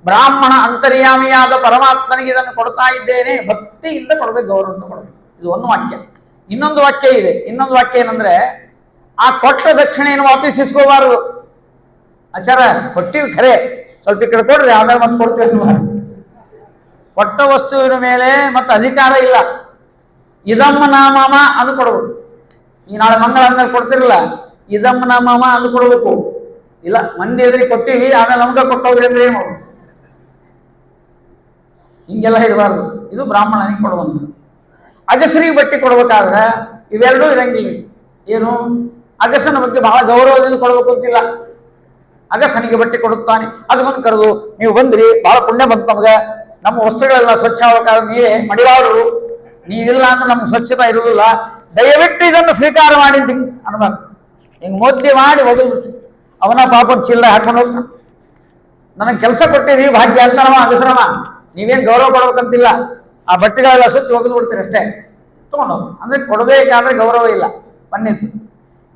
ಬ್ರಾಹ್ಮಣ ಅಂತರ್ಯಾಮಿಯಾದ ಪರಮಾತ್ಮನಿಗೆ ಇದನ್ನು ಕೊಡ್ತಾ ಇದ್ದೇನೆ, ಭಕ್ತಿಯಿಂದ ಕೊಡ್ಬೇಕು, ಗೌರವ ಕೊಡ್ಬೇಕು. ಇದು ಒಂದು ವಾಕ್ಯ. ಇನ್ನೊಂದು ವಾಕ್ಯ ಇದೆ. ಇನ್ನೊಂದು ವಾಕ್ಯ ಏನಂದ್ರೆ ಆ ಕೊಟ್ಟ ದಕ್ಷಿಣೆಯನ್ನು ವಾಪಸ್ ಇಸ್ಕೋಬಾರದು. ಆಚಾರ ಕೊಟ್ಟಿವಿ ಖರೆ, ಸ್ವಲ್ಪ ಈ ಕಡೆ ಕೊಡ್ರಿ, ಆಮೇಲೆ ಮತ್ತೆ ಕೊಡ್ತೀವಿ. ಕೊಟ್ಟ ವಸ್ತುವಿನ ಮೇಲೆ ಮತ್ತೆ ಅಧಿಕಾರ ಇಲ್ಲ. ಇದಮ್ಮ ನಾಮಮ ಅಂದು ಕೊಡ್ಬೇಕು. ಈ ನಾಳೆ ಮಂಗಳ ಅಂದ್ಮೇಲೆ ಕೊಡ್ತಿರಲ್ಲ, ಇದಮ್ಮ ನಾಮಮ ಅಂದು ಕೊಡ್ಬೇಕು. ಇಲ್ಲ ಮಂದಿ ಎದುರಿ ಕೊಟ್ಟಿವಿ, ಆಮೇಲೆ ನಮ್ಗೆ ಕೊಟ್ಟವ್ರಿ ಅಂದ್ರೆ ಏನು, ಹಿಂಗೆಲ್ಲ ಇರಬಾರ್ದು. ಇದು ಬ್ರಾಹ್ಮಣನಿಗೆ ಕೊಡುವಂತ. ಅಗಸರಿಗೆ ಬಟ್ಟೆ ಕೊಡ್ಬೇಕಾದ್ರೆ ಇವೆರಡೂ ಇರಂಗಿಲ್ಲ. ಏನು, ಅಗಸನ ಬಗ್ಗೆ ಬಹಳ ಗೌರವದಿಂದ ಕೊಡ್ಬೇಕು ಅಂತಿಲ್ಲ. ಅಗಸನಿಗೆ ಬಟ್ಟೆ ಕೊಡುತ್ತಾನೆ, ಅಗಸನ ಕರೆದು ನೀವು ಬಂದ್ರಿ, ಬಹಳ ಪುಣ್ಯ ಬಂತು ನಮ್ಗೆ, ನಮ್ಮ ವಸ್ತುಗಳೆಲ್ಲ ಸ್ವಚ್ಛ ಆಗಬೇಕಾದ್ರೆ ನೀವೇ ಮಡಿವಾಳರು, ನೀವಿಲ್ಲ ಅಂದ್ರೆ ನಮ್ಗೆ ಸ್ವಚ್ಛತಾ ಇರುವುದಿಲ್ಲ, ದಯವಿಟ್ಟು ಇದನ್ನು ಸ್ವೀಕಾರ ಮಾಡಿದ್ದು ಅನ್ಬಾರ್ದು. ಹಿಂಗೆ ಮುದ್ದೆ ಮಾಡಿ ಒಗದು ಅವನ ಪಾಪ ಚಿಲ್ಲ ಹಾಕೊಂಡು ಹೋಗ್ತಾನೆ. ನನಗೆ ಕೆಲಸ ಕೊಟ್ಟಿರಿ ಭಾಗ್ಯ ಅಂತ ನಮ್ಮ ಅಗಸರವ, ನೀವೇನು ಗೌರವ ಕೊಡ್ಬೇಕಂತಿಲ್ಲ, ಆ ಬಟ್ಟೆಗಳೆಲ್ಲ ಸುತ್ತಿ ಒಗೆದು ಬಿಡ್ತೀರಿ ಅಷ್ಟೇ, ತಗೊಂಡೋಗಿ. ಅಂದ್ರೆ ಕೊಡಬೇಕಾದ್ರೆ ಗೌರವ ಇಲ್ಲ. ಬನ್ನಿದ್ದು.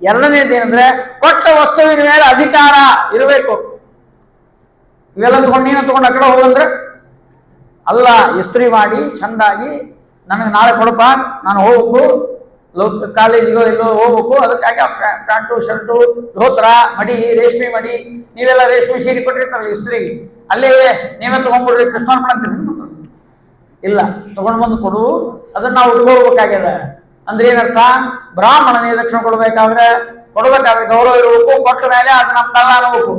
ಎರಡನೇದೇನಂದ್ರೆ ಕೊಟ್ಟ ವಸ್ತುವಿನ ಮೇಲೆ ಅಧಿಕಾರ ಇರಬೇಕು. ಇವೆಲ್ಲ ತಗೊಂಡು ನೀನು ತಗೊಂಡು ಆ ಕಡೆ ಹೋಗಂದ್ರೆ ಅಲ್ಲ, ಇಸ್ತ್ರಿ ಮಾಡಿ ಚಂದಾಗಿ ನನಗೆ ನಾಳೆ ಕೊಡಪ್ಪ, ನಾನು ಹೋಗ್ಬೇಕು, ಕಾಲೇಜಿಗೋ ಎಲ್ಲೋ ಹೋಗ್ಬೇಕು, ಅದಕ್ಕಾಗಿ ಪ್ಯಾಂಟು ಶರ್ಟು ಧೋತ್ರ ಮಡಿ, ರೇಷ್ಮೆ ಮಡಿ, ನೀವೆಲ್ಲ ರೇಷ್ಮೆ ಸೀರೆ ಕೊಟ್ಟಿರ್ತಾರಲ್ಲ ಇಸ್ತ್ರಿಗೆ, ಅಲ್ಲೇ ನೀವೇ ತಗೊಂಡ್ಬಿಡ್ರಿ, ಕೃಷ್ಣಾರ್ಪಣ ಅಂತೀರಿ. ಇಲ್ಲ, ತಗೊಂಡು ಬಂದು ಕೊಡು, ಅದನ್ನ ನಾವು ಉಟ್ಕೋಬೇಕಾಗ್ಯದ. ಅಂದ್ರೆ ಏನರ್ಥ, ಬ್ರಾಹ್ಮಣನಿಗೆ ದಕ್ಷಿಣ ಕೊಡ್ಬೇಕಾದ್ರೆ ಗೌರವ ಇರಬೇಕು, ಕೊಟ್ಟ ಮೇಲೆ ಅದು ನಮ್ದಲ್ಲ ಅನ್ನಬೇಕು.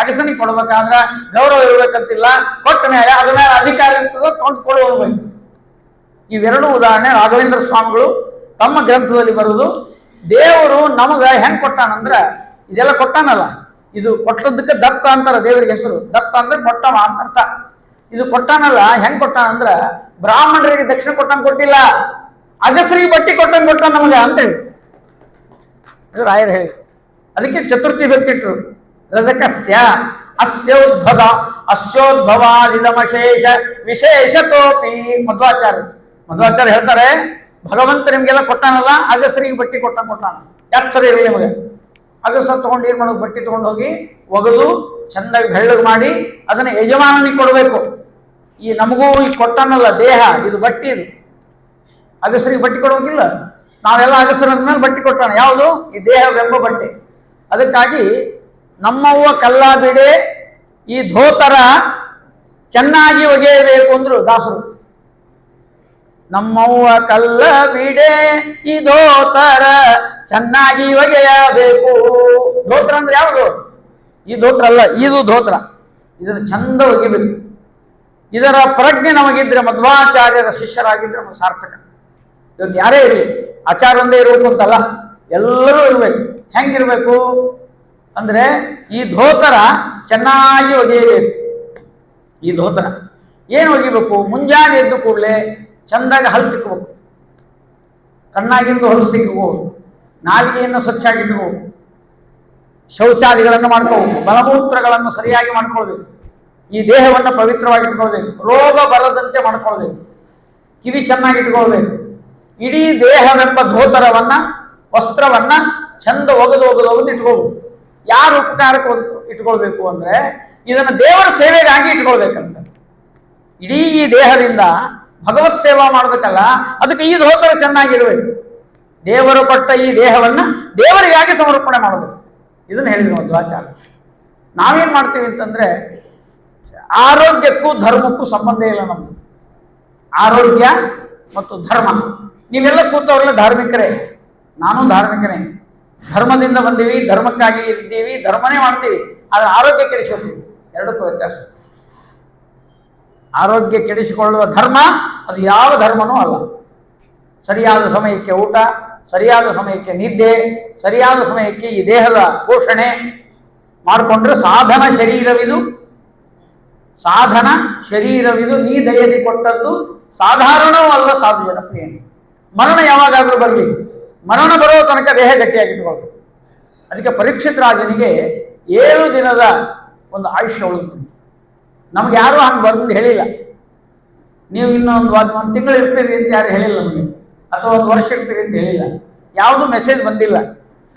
ಅಗಸನಿಗೆ ಕೊಡ್ಬೇಕಾದ್ರೆ ಗೌರವ ಇರ್ಬೇಕಂತಿಲ್ಲ, ಕೊಟ್ಟ ಮೇಲೆ ಅದ್ರ ಮೇಲೆ ಅಧಿಕಾರ ಇರ್ತದೆ, ತೊಗೊಂಡು ಕೊಡುವಬೇಕು. ಇವೆರಡು ಉದಾಹರಣೆ ರಾಘವೇಂದ್ರ ಸ್ವಾಮಿಗಳು ತಮ್ಮ ಗ್ರಂಥದಲ್ಲಿ ಬರುವುದು. ದೇವರು ನಮಗ ಹೆಂಗ್ ಕೊಟ್ಟಾನಂದ್ರ, ಇದೆಲ್ಲ ಕೊಟ್ಟಾನಲ್ಲ, ಇದು ಕೊಟ್ಟದಕ್ಕೆ ದತ್ತ ಅಂತಾರ ದೇವರಿಗೆ ಹೆಸರು. ದತ್ತ ಅಂದ್ರೆ ಕೊಟ್ಟವ ಅಂತ ಅರ್ಥ. ಇದು ಕೊಟ್ಟಾನಲ್ಲ, ಹೆಂಗ್ ಕೊಟ್ಟಾನಂದ್ರ ಬ್ರಾಹ್ಮಣರಿಗೆ ದಕ್ಷಿಣ ಕೊಟ್ಟಂಗ್ ಕೊಟ್ಟಿಲ್ಲ, ಅಗಸರಿಗೆ ಬಟ್ಟಿ ಕೊಟ್ಟಂಗ್ ಕೊಟ್ಟ ನಮಗೆ ಅಂತೇಳಿ ರಾಯರು ಹೇಳಿ. ಅದಕ್ಕೆ ಚತುರ್ಥಿ ಬರ್ತಿಟ್ರು. ರಜಕಸ್ಯ ಅಸ್ಯೋದ್ಭವಾದಿದಮಶೇಷ ವಿಶೇಷತೋಪಿ. ಮಧ್ವಾಚಾರ್ಯ ಹೇಳ್ತಾರೆ, ಭಗವಂತ ನಿಮ್ಗೆಲ್ಲ ಕೊಟ್ಟಾನಲ್ಲ, ಅಗಸರಿಗೆ ಬಟ್ಟಿ ಕೊಟ್ಟಾನ. ಯಾಕ್ಸರ ಇರಲಿ ನಿಮಗೆ. ಅಗಸ ತಗೊಂಡು ಏನ್ ಮಾಡೋದು, ಬಟ್ಟಿ ತಗೊಂಡು ಹೋಗಿ ಒಗೆದು ಚಂದಾಗಿ ಬೆಳ್ಳಗೆ ಮಾಡಿ ಅದನ್ನ ಯಜಮಾನನಿಗೆ ಕೊಡಬೇಕು. ಈ ನಮಗೂ ಈ ಕೊಟ್ಟಾನಲ್ಲ ದೇಹ, ಇದು ಬಟ್ಟಿ, ಇದು ಅಗಸರಿಗೆ ಬಟ್ಟಿ ಕೊಡೋಗಿಲ್ಲ. ನಾವೆಲ್ಲ ಅಗಸರ ಮೇಲೆ ಬಟ್ಟಿ ಕೊಟ್ಟಾನ. ಯಾವುದು, ಈ ದೇಹವೆಂಬ ಬಟ್ಟೆ. ಅದಕ್ಕಾಗಿ ನಮ್ಮವ್ವ ಕಲ್ಲ ಬಿಡೆ ಈ ಧೋತರ ಚೆನ್ನಾಗಿ ಒಗೆಯಬೇಕು ಅಂದ್ರು ದಾಸರು. ನಮ್ಮವ್ವ ಕಲ್ಲ ಬಿಡೆ ಈ ಧೋತರ ಚೆನ್ನಾಗಿ ಒಗೆಯಬೇಕು. ಧೋತ್ರ ಅಂದ್ರೆ ಯಾವುದು, ಈ ಧೋತ್ರ ಅಲ್ಲ, ಇದು ಧೋತ್ರ. ಇದನ್ನು ಚಂದ ಒಗಿಬೇಕು. ಇದರ ಪ್ರಜ್ಞೆ ನಮಗಿದ್ರೆ, ಮಧ್ವಾಚಾರ್ಯರ ಶಿಷ್ಯರಾಗಿದ್ರೆ ನಮಗೆ ಸಾರ್ಥಕ. ಇವತ್ತು ಯಾರೇ ಇರಲಿ, ಆಚಾರ ಒಂದೇ ಇರಬೇಕು ಅಂತಲ್ಲ, ಎಲ್ಲರೂ ಇರ್ಬೇಕು. ಹೆಂಗಿರ್ಬೇಕು ಅಂದ್ರೆ ಈ ಧೋತರ ಚೆನ್ನಾಗಿ ಒಗೆಯಬೇಕು. ಈ ಧೋತರ ಏನು ಒಗಿಬೇಕು, ಮುಂಜಾನೆ ಎದ್ದು ಕೂಡಲೇ ಚಂದಾಗಿ ಹಲ್ ತಿಕ್ಕಬೇಕು, ಕಣ್ಣಾಗಿಂದು ಹೊಲಸು ತಿಕ್ಕಬೇಕು, ನಾಲಿಗೆಯನ್ನು ಸ್ವಚ್ಛಾಗಿಟ್ಕೋಬೇಕು, ಶೌಚಾದಿಗಳನ್ನು ಮಾಡ್ಕೋಬೇಕು, ಮಲಮೂತ್ರಗಳನ್ನು ಸರಿಯಾಗಿ ಮಾಡ್ಕೊಳ್ಬೇಕು, ಈ ದೇಹವನ್ನು ಪವಿತ್ರವಾಗಿಟ್ಕೊಳ್ಬೇಕು, ರೋಗ ಬರದಂತೆ ಮಾಡ್ಕೊಳ್ಬೇಕು, ಕಿವಿ ಚೆನ್ನಾಗಿಟ್ಕೊಳ್ಬೇಕು. ಇಡೀ ದೇಹವೆಂಬ ಧೋತರವನ್ನ, ವಸ್ತ್ರವನ್ನ ಚಂದ ಒಗೆದು ಇಟ್ಕೋಬೇಕು. ಯಾರು ಉಪಕಾರಕ್ಕೆ ಇಟ್ಕೊಳ್ಬೇಕು ಅಂದ್ರೆ ಇದನ್ನು ದೇವರ ಸೇವೆಗಾಗಿ ಇಟ್ಕೊಳ್ಬೇಕಂತ. ಇಡೀ ಈ ದೇಹದಿಂದ ಭಗವತ್ ಸೇವಾ ಮಾಡ್ಬೇಕಲ್ಲ, ಅದಕ್ಕೆ ಈ ಧೋತರ ಚೆನ್ನಾಗಿರ್ಬೇಕು. ದೇವರು ಕೊಟ್ಟ ಈ ದೇಹವನ್ನ ದೇವರಿಗಾಗಿ ಸಮರ್ಪಣೆ ಮಾಡಬೇಕು. ಇದನ್ನ ಹೇಳಿದ್ರು ಮಧ್ವಾಚಾರ್ಯ. ನಾವೇನ್ ಮಾಡ್ತೀವಿ ಅಂತಂದ್ರೆ, ಆರೋಗ್ಯಕ್ಕೂ ಧರ್ಮಕ್ಕೂ ಸಂಬಂಧ ಇಲ್ಲ ನಮ್ದು. ಆರೋಗ್ಯ ಮತ್ತು ಧರ್ಮ, ನೀವೆಲ್ಲ ಕೂತವ್ರೆಲ್ಲ ಧಾರ್ಮಿಕರೇ, ನಾನು ಧಾರ್ಮಿಕನೇ. ಧರ್ಮದಿಂದ ಬಂದೀವಿ, ಧರ್ಮಕ್ಕಾಗಿ ಇದ್ದೀವಿ, ಧರ್ಮನೇ ಮಾಡ್ತೀವಿ. ಆದ್ರೆ ಆರೋಗ್ಯ ಕೆಡಿಸ್ಕೊಳ್ತೀವಿ. ಎರಡಕ್ಕೂ ವ್ಯತ್ಯಾಸ. ಆರೋಗ್ಯ ಕೆಡಿಸಿಕೊಳ್ಳುವ ಧರ್ಮ ಅದು ಯಾವ ಧರ್ಮನೂ ಅಲ್ಲ. ಸರಿಯಾದ ಸಮಯಕ್ಕೆ ಊಟ, ಸರಿಯಾದ ಸಮಯಕ್ಕೆ ನಿದ್ದೆ, ಸರಿಯಾದ ಸಮಯಕ್ಕೆ ಈ ದೇಹದ ಪೋಷಣೆ ಮಾಡಿಕೊಂಡ್ರೆ ಸಾಧನ ಶರೀರವಿದು ನೀ ದಯದಿ ಕೊಟ್ಟದ್ದು ಸಾಧಾರಣವೂ ಅಲ್ಲ, ಸಾಧು ಜನಪ್ರಿಯ. ಮರಣ ಯಾವಾಗಾದ್ರೂ ಬರಲಿ, ಮರಣ ಬರೋ ತನಕ ದೇಹ ಗಟ್ಟಿಯಾಗಿಟ್ಕೊಳ್ಬೇಕು. ಅದಕ್ಕೆ ಪರೀಕ್ಷಿತ್ ರಾಜನಿಗೆ 7 ದಿನದ ಒಂದು ಆಯುಷ್ಯ ಉಳಿದು. ನಮ್ಗೆ ಯಾರೂ ಹಂಗೆ ಬಂದು ಹೇಳಿಲ್ಲ, ನೀವು ಇನ್ನೊಂದು 1 ತಿಂಗಳು ಇರ್ತೀರಿ ಅಂತ ಯಾರು ಹೇಳಿಲ್ಲ ನಮಗೆ, ಅಥವಾ 1 ವರ್ಷ ಇರ್ತೀರಿ ಅಂತ ಹೇಳಿಲ್ಲ. ಯಾವುದು ಮೆಸೇಜ್ ಬಂದಿಲ್ಲ.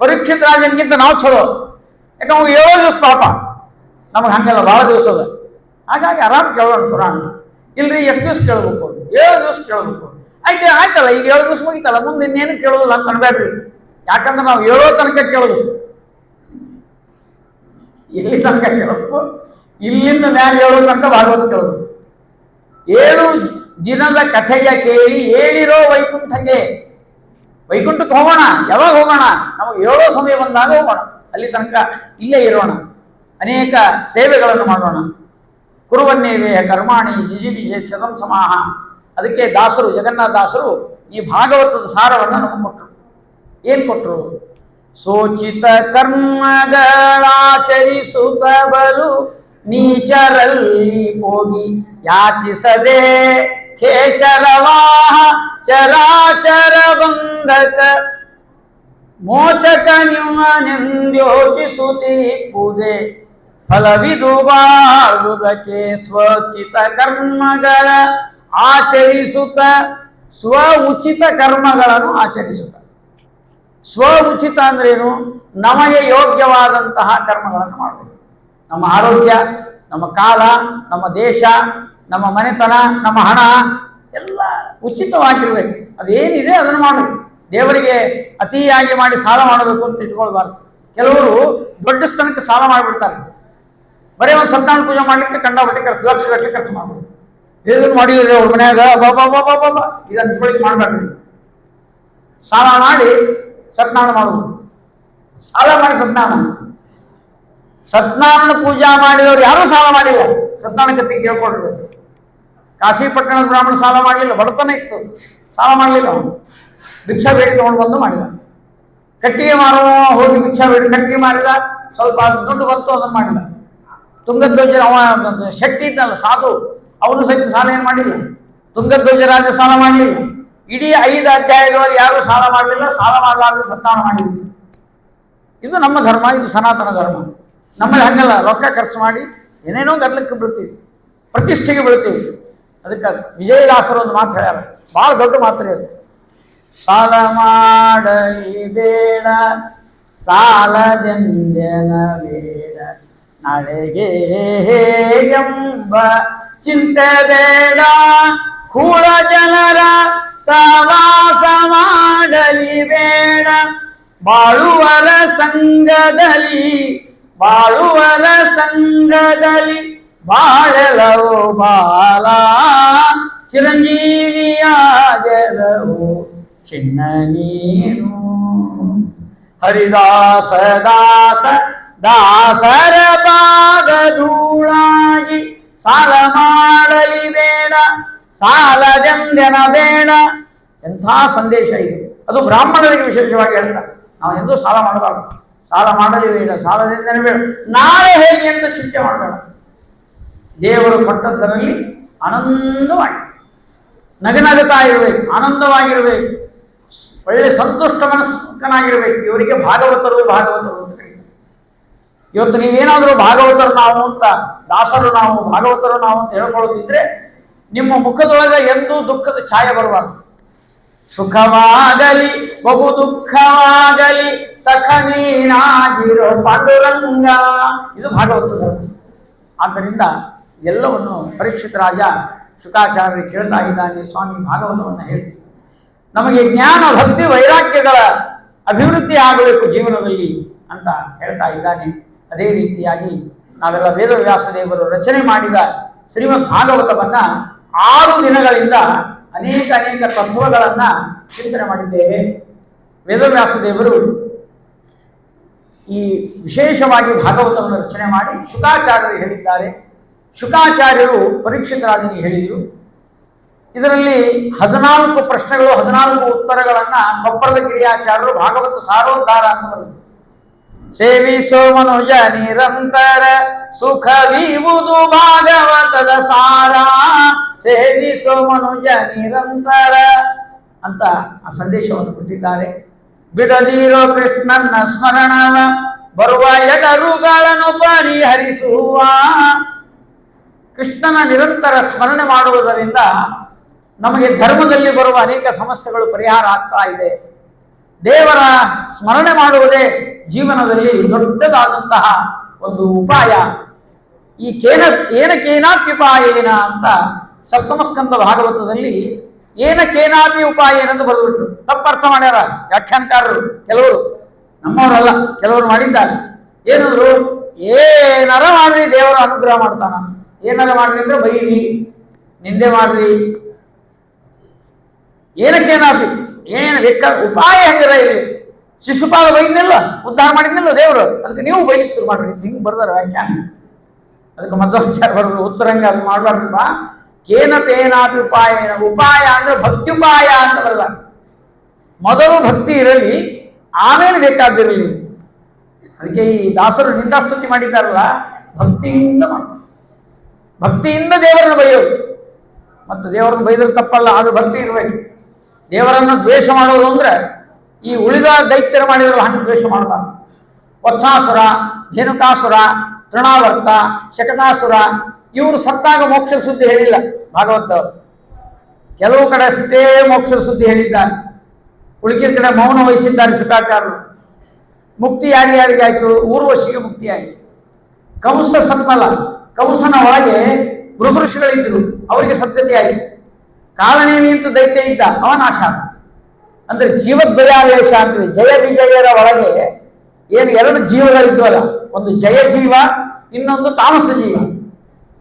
ಪರೀಕ್ಷಿತ್ ರಾಜನಿಗಿಂತ ನಾವು ಚಲೋ, ಯಾಕಂದ್ರೆ ನಾವು 7 ದಿವಸ ಪಾಪ, ನಮಗೆ ಹಂಗಲ್ಲ, ಭಾಳ ದಿವಸದ. ಹಾಗಾಗಿ ಆರಾಮ್ ಕೇಳೋಣ ಪುರಾಣ. ಇಲ್ರಿ ಎಷ್ಟು ದಿವಸ ಕೇಳಬೇಕು? 7 ದಿವಸ ಕೇಳಬೇಕು. ಆಯ್ತಲ್ಲ, ಈಗ 7 ದಿವಸ ಮುಗಿತಲ್ಲ, ಮುಂದೆ ಇನ್ನೇನು ಕೇಳೋದಿಲ್ಲ ಅಂತ ಅನ್ಬೇಡ್ರಿ. ಯಾಕಂದ್ರೆ ನಾವು 7 ತನಕ ಕೇಳೋದು, ಇಲ್ಲಿ ತನಕ ಕೇಳಬೇಕು, ಇಲ್ಲಿಂದ ಮ್ಯಾಲ 7 ತನಕ ಭಾಗವತ ಕೇಳೋದು. 7 ದಿನದ ಕಥೆಯ ಕೇಳಿ ಏಳಿರೋ ವೈಕುಂಠಕ್ಕೆ. ವೈಕುಂಠಕ್ಕೆ ಹೋಗೋಣ, ಯಾವಾಗ ಹೋಗೋಣ? ನಮಗೆ 7 ಸಮಯ ಬಂದಾಗ ಹೋಗೋಣ. ಅಲ್ಲಿ ತನಕ ಇಲ್ಲೇ ಇರೋಣ, ಅನೇಕ ಸೇವೆಗಳನ್ನು ಮಾಡೋಣ. ಕುರುವನ್ನೇವೇ ಕರ್ಮಾಣಿ ಜಿಜಿಬಿಜೆ ಶತಂ ಸಮಾಹ. ಅದಕ್ಕೆ ದಾಸರು, ಜಗನ್ನಾಥ ದಾಸರು ಈ ಭಾಗವತದ ಸಾರವನ್ನು ನಮಗೆ ಕೊಟ್ಟರು. ಏನು ಕೊಟ್ಟರು? ಸೋಚಿತ ಕರ್ಮಗಳಾಚರಿಸುತ್ತ ಬಲು ನೀಚರಲ್ಲಿ ಹೋಗಿ ಯಾಚಿಸದೆ ಖೇಚರವಾಹ ಚರಾಚರ ಬಂಧಕ ಮೋಚಕ ನಿಮ್ಮನೆಂದ್ಯೋಚಿಸುತ್ತಿಪ್ಪುದೆ ಫಲವಿದು ಬಾಳುವುದಕ್ಕೆ ಸ್ವಚಿತ ಕರ್ಮಗಳ ಆಚರಿಸುತ್ತ, ಸ್ವ ಉಚಿತ ಕರ್ಮಗಳನ್ನು ಆಚರಿಸುತ್ತ. ಸ್ವ ಉಚಿತ ಅಂದ್ರೇನು? ನಮಗೆ ಯೋಗ್ಯವಾದಂತಹ ಕರ್ಮಗಳನ್ನು ಮಾಡಬೇಕು. ನಮ್ಮ ಆರೋಗ್ಯ, ನಮ್ಮ ಕಾಲ, ನಮ್ಮ ದೇಶ, ನಮ್ಮ ಮನೆತನ, ನಮ್ಮ ಹಣ ಎಲ್ಲ ಉಚಿತವಾಗಿರ್ಬೇಕು. ಅದೇನಿದೆ ಅದನ್ನು ಮಾಡಬೇಕು. ದೇವರಿಗೆ ಅತಿಯಾಗಿ ಮಾಡಿ ಸಾಲ ಮಾಡಬೇಕು ಅಂತ ಇಟ್ಕೊಳ್ಬಾರ್ದು. ಕೆಲವರು ದೊಡ್ಡ ಸ್ಥಾನಕ್ಕೆ ಸಾಲ ಮಾಡಿಬಿಡ್ತಾರೆ. ಬರೀ ಒಂದು ಸತ್ಯನಾರಾಯಣ ಪೂಜೆ ಮಾಡಲಿಕ್ಕೆ ಕಂಡಾಪಟ್ಟೆ ಖರ್ಚು, ಲಕ್ಷಗಟ್ಟಲೆ ಖರ್ಚು ಮಾಡ್ಬೋದು. ಇದನ್ನು ಮಾಡಿದ್ರೆ ಅವ್ರ ಮನ್ಯಾಗ ಬಾಬಾ ಇದು ಅನ್ಸ್ಕೊಳ್ಳಿಕ್ಕೆ ಮಾಡಬೇಡ್ರಿ. ಸಾಲ ಮಾಡಿ ಸತ್ಯನಾರಾಯಣ ಮಾಡುವುದು, ಸಾಲ ಮಾಡಿ ಸತ್ಯನಾರಾಯಣ ಪೂಜಾ ಮಾಡಿದವರು ಯಾರೂ ಸಾಲ ಮಾಡಿಲ್ಲ. ಸತ್ಯನಾರಾಯಣ ಕತ್ತಿ ಕೇಳ್ಕೊಡ್ರಿ. ಕಾಶಿ ಪಟ್ಟಣದ ಬ್ರಾಹ್ಮಣ ಸಾಲ ಮಾಡಲಿಲ್ಲ, ಬಡತನ ಇತ್ತು, ಸಾಲ ಮಾಡಲಿಲ್ಲ. ಅವನು ಭಿಕ್ಷಾ ಬೇಡಿ ತಗೊಂಡು ಬಂದು ಮಾಡಿದ. ಕಟ್ಟಿಗೆ ಮಾರುವ ಹೋಗಿ ಭಿಕ್ಷಾ ಬೇಡಿ ಕಟ್ಟಿಗೆ ಮಾಡಿದ, ಸ್ವಲ್ಪ ದುಡ್ಡು ಬಂತು, ಅದನ್ನು ಮಾಡಿಲ್ಲ. ತುಂಗಧ್ವಜ ಅವ ಶಕ್ತಿ ಇದ್ದಲ್ಲ ಸಾಧು, ಅವನು ಸಹಿತ ಸಾಲ ಏನು ಮಾಡಿಲ್ಲ. ತುಂಗಧ್ವಜ ರಾಜ ಸಾಲ ಮಾಡಲಿಲ್ಲ. ಇಡೀ 5 ಅಧ್ಯಾಯಗಳಲ್ಲಿ ಯಾರೂ ಸಾಲ ಮಾಡಲಿಲ್ಲ. ಸಾಲ ಮಾಡಲಾರ್ದು ಸತ್ಯನಾರಾಯಣ ಮಾಡಿಲ್ಲ. ಇದು ನಮ್ಮ ಧರ್ಮ, ಇದು ಸನಾತನ ಧರ್ಮ. ನಮ್ಮಲ್ಲಿ ಹಂಗಲ್ಲ, ರೊಕ್ಕ ಖರ್ಚು ಮಾಡಿ ಏನೇನೋ ಗರ್ಲಕ್ಕೆ ಬೀಳ್ತೀವಿ, ಪ್ರತಿಷ್ಠೆಗೆ ಬೀಳ್ತೀವಿ. ಅದಕ್ಕೆ ವಿಜಯದಾಸರು ಒಂದು ಮಾತು ಹೇಳ್ಯಾರ, ಭಾಳ ದೊಡ್ಡ ಮಾತು ಅದು. ಸಾಲ ಮಾಡಲಿ ಬೇಡ, ಸಾಲದೆಂದೆನ ಬೇಡ, ನಾಳೆಗೆ ಎಂಬ ಚಿಂತೆ ಬೇಡ, ಕೂಳ ಜನರ ಸವಾಸ ಮಾಡಲಿ ಬೇಡ, ಬಾಳುವರ ಸಂಘದಲ್ಲಿ ಬಾಳಲವು ಬಾಲ, ಚಿರಂಜೀವಿಯಾಗಲವು ಚಿನ್ನ ನೀನು. ಹರಿದಾಸ ದಾಸ ದಾಸರ ಪಾದಧೂಳಾಗಿ ಸಾಲ ಮಾಡಲಿ ಬೇಡ, ಸಾಲದೆಂದೆನ ಬೇಡ. ಎಂಥ ಸಂದೇಶ ಇದು! ಅದು ಬ್ರಾಹ್ಮಣರಿಗೆ ವಿಶೇಷವಾಗಿ ಹೇಳ್ತಾರೆ. ನಾವು ಎಂದೂ ಸಾಲ ಮಾಡಬಾರ್ದು. ಸಾಲ ಮಾಡಲಿ ಬೇಡ, ಸಾಲದಿಂದನೇ ಬೇಡ, ನಾಳೆ ಹೇಗೆ ಅಂತ ಚಿಂತೆ ಮಾಡಬೇಡ. ದೇವರು ಕೊಟ್ಟದ್ದರಲ್ಲಿ ಆನಂದವಾಗಿ ನಗನಗುತ್ತಾ ಇರಬೇಕು, ಆನಂದವಾಗಿರಬೇಕು, ಒಳ್ಳೆ ಸಂತುಷ್ಟ ಮನಸ್ಕನಾಗಿರ್ಬೇಕು. ಇವರಿಗೆ ಭಾಗವತರು ಅಂತ ಕರೀತಾರೆ. ಇವತ್ತು ನೀವೇನಾದರೂ ಭಾಗವತರು ನಾವು ಅಂತ, ದಾಸರು ನಾವು, ಭಾಗವತರು ನಾವು ಅಂತ ಹೇಳ್ಕೊಳ್ಳೋದಿದ್ರೆ ನಿಮ್ಮ ಮುಖದೊಳಗೆ ಎಂದೂ ದುಃಖದ ಛಾಯೆ ಬರಬಾರ್ದು. ಸುಖವಾಗಲಿ ಬಹು ದುಃಖವಾಗಲಿ ಸಖನೀನಾಗಿರೋ ಪಾಂಡುರಂಗ, ಇದು ಭಾಗವತ ಧರ್ಮ. ಆದ್ದರಿಂದ ಎಲ್ಲವನ್ನು ಪರೀಕ್ಷಿತ ರಾಜ ಶುಕಾಚಾರ್ಯರು ಕೇಳ್ತಾ ಇದ್ದಾನೆ. ಸ್ವಾಮಿ ಭಾಗವತವನ್ನು ಹೇಳಿ ನಮಗೆ ಜ್ಞಾನ ಭಕ್ತಿ ವೈರಾಗ್ಯಗಳ ಅಭಿವೃದ್ಧಿ ಆಗಬೇಕು ಜೀವನದಲ್ಲಿ ಅಂತ ಹೇಳ್ತಾ ಇದ್ದಾನೆ. ಅದೇ ರೀತಿಯಾಗಿ ನಾವೆಲ್ಲ ವೇದವ್ಯಾಸ ದೇವರು ರಚನೆ ಮಾಡಿದ ಶ್ರೀಮದ್ ಭಾಗವತವನ್ನು 6 ದಿನಗಳಿಂದ ಅನೇಕ ತತ್ವಗಳನ್ನು ಚಿಂತನೆ ಮಾಡಿದ್ದೇವೆ. ವೇದವ್ಯಾಸ ದೇವರು ಈ ವಿಶೇಷವಾಗಿ ಭಾಗವತವನ್ನು ರಚನೆ ಮಾಡಿ ಶುಕಾಚಾರ್ಯರು ಹೇಳಿದ್ದಾರೆ. ಶುಕಾಚಾರ್ಯರು ಪರೀಕ್ಷಿತ ರಾಜನಿಗೆ ಹೇಳಿದರು. ಇದರಲ್ಲಿ 14 ಪ್ರಶ್ನೆಗಳು, 14 ಉತ್ತರಗಳನ್ನು ಕೊಪ್ಪರದ ಗಿರಿಯಾಚಾರ್ಯರು ಭಾಗವತ ಸಾರೋದ್ಧಾರ ಅಂತ ಬರೆದರು. ಸೇವಿಸೋ ಮನುಜ ನಿರಂತರ ಸುಖವಿವುದು ಭಾಗವತದ ಸಾರ, ಸೇವಿಸೋ ಮನುಜ ನಿರಂತರ ಅಂತ ಆ ಸಂದೇಶವನ್ನು ಕೊಟ್ಟಿದ್ದಾರೆ. ಬಿಡದಿರೋ ಕೃಷ್ಣನ ಸ್ಮರಣವ ಬರುವ ಎಡರುಗಳನ್ನು ಪರಿಹರಿಸುವ. ಕೃಷ್ಣನ ನಿರಂತರ ಸ್ಮರಣೆ ಮಾಡುವುದರಿಂದ ನಮಗೆ ಧರ್ಮದಲ್ಲಿ ಬರುವ ಅನೇಕ ಸಮಸ್ಯೆಗಳು ಪರಿಹಾರ ಆಗ್ತಾ ಇದೆ. ದೇವರ ಸ್ಮರಣೆ ಮಾಡುವುದೇ ಜೀವನದಲ್ಲಿ ದೊಡ್ಡದಾದಂತಹ ಒಂದು ಉಪಾಯ. ಈ ಕೇನಾಪ್ಯುಪಾಯೇನ ಅಂತ ಸಪ್ತಮ ಸ್ಕಂದ ಭಾಗವತದಲ್ಲಿ ಕೇನಾಪಿ ಉಪಾಯೇನ ಎಂದು ಬರೆದ್ಬಿಟ್ರು. ತಪ್ಪರ್ಥ ಮಾಡ್ಯಾರ ವ್ಯಾಖ್ಯಾನಕಾರರು, ಕೆಲವರು, ನಮ್ಮವರಲ್ಲ, ಕೆಲವರು ಮಾಡಿದ್ದಾರೆ. ಏನಂದ್ರು, ಏನಾರ ಮಾಡ್ರಿ ದೇವರು ಅನುಗ್ರಹ ಮಾಡ್ತಾನ, ಏನಾರ ಮಾಡ್ರಿ ಅಂದ್ರೆ ಬೈರಿ, ನಿಂದೆ ಮಾಡ್ರಿ, ಏನಕ್ಕೇನಾಪಿ ಏನು ಬೇಕಾ ಉಪಾಯ ಹೆಂಗಿರ ಇಲ್ಲಿ. ಶಿಶುಪಾಲ ಬೈದ್ನಿಲ್ಲ, ಉದ್ಧಾರ ಮಾಡಿದ್ನಿಲ್ಲ ದೇವರು, ಅದಕ್ಕೆ ನೀವು ಬೈಲಿಕ್ಕೆ ಶುರು ಮಾಡ್ರಿ. ಹಿಂಗೆ ಬರ್ದಾರ ವ್ಯಾಖ್ಯಾನ. ಅದಕ್ಕೆ ಮಧ್ವಾಚಾರ್ಯ ಬರೋದು ಉತ್ತರಂಗ ಅದು ಮಾಡಬಾರ್ದಪ್ಪ. ಕೇನಪೇನಾಪಿ ಉಪಾಯನ, ಉಪಾಯ ಅಂದ್ರೆ ಭಕ್ತ್ಯುಪಾಯ ಅಂತ ಬರಲ್ಲ. ಮೊದಲು ಭಕ್ತಿ ಇರಲಿ, ಆಮೇಲೆ ಬೇಕಾದಿರಲಿ. ಅದಕ್ಕೆ ಈ ದಾಸರು ನಿಂದಾಸ್ತುತಿ ಮಾಡಿದ್ದಾರಲ್ಲ, ಭಕ್ತಿಯಿಂದ ಮಾಡ್ತಾರೆ. ಭಕ್ತಿಯಿಂದ ದೇವರನ್ನು ಬೈಯೋದು. ಮತ್ತು ದೇವರನ್ನು ಬೈದ್ರೆ ತಪ್ಪಲ್ಲ, ಅದು ಭಕ್ತಿ ಇರಬೇಕು. ದೇವರನ್ನು ದ್ವೇಷ ಮಾಡೋದು ಅಂದ್ರೆ ಈ ಉಳಿದ ದೈತ್ಯರು ಮಾಡಿದ್ರು ಹಂಗೆ ದ್ವೇಷ ಮಾಡಬಾರ್ದು. ವತ್ಸಾಸುರ, ಧೇನುಕಾಸುರ, ತೃಣಾವರ್ತ, ಶಕಟಾಸುರ ಇವರು ಸತ್ತಾಗ ಮೋಕ್ಷದ ಸುದ್ದಿ ಹೇಳಿಲ್ಲ ಭಾಗವತದವರು. ಕೆಲವು ಕಡೆ ಅಷ್ಟೇ ಮೋಕ್ಷದ ಸುದ್ದಿ ಹೇಳಿದ್ದಾರೆ, ಉಳಿಕಿದ ಕಡೆ ಮೌನ ವಹಿಸಿದ್ದಾರೆ ಶುಕಾಚಾರ್ಯರು. ಮುಕ್ತಿ ಯಾರಿಗಾರಿಗೆ ಆಯಿತು? ಊರ್ವಶಿಗೆ ಮುಕ್ತಿ ಆಯಿತು. ಕಂಸ ಸತ್ಮಲ, ಕಂಸನ ಒಳಗೆ ಮೃಗಋಷಿಗಳಿದ್ದರು, ಅವರಿಗೆ ಸದ್ಗತಿ ಆಯಿತು. ಕಾಲನೇಮಿ ಅಂತ ದೈತ್ಯ ಇದ್ದ, ಅವ ನಾಶ. ಅಂದ್ರೆ ಜೀವದ್ವಯಾವೇಶ ಅಂತೀವಿ. ಜಯ ವಿಜಯರ ಒಳಗೆ ಏನು ಎರಡು ಜೀವಗಳಿದ್ವಲ್ಲ, ಒಂದು ಜಯ ಜೀವ, ಇನ್ನೊಂದು ತಾಮಸ ಜೀವ.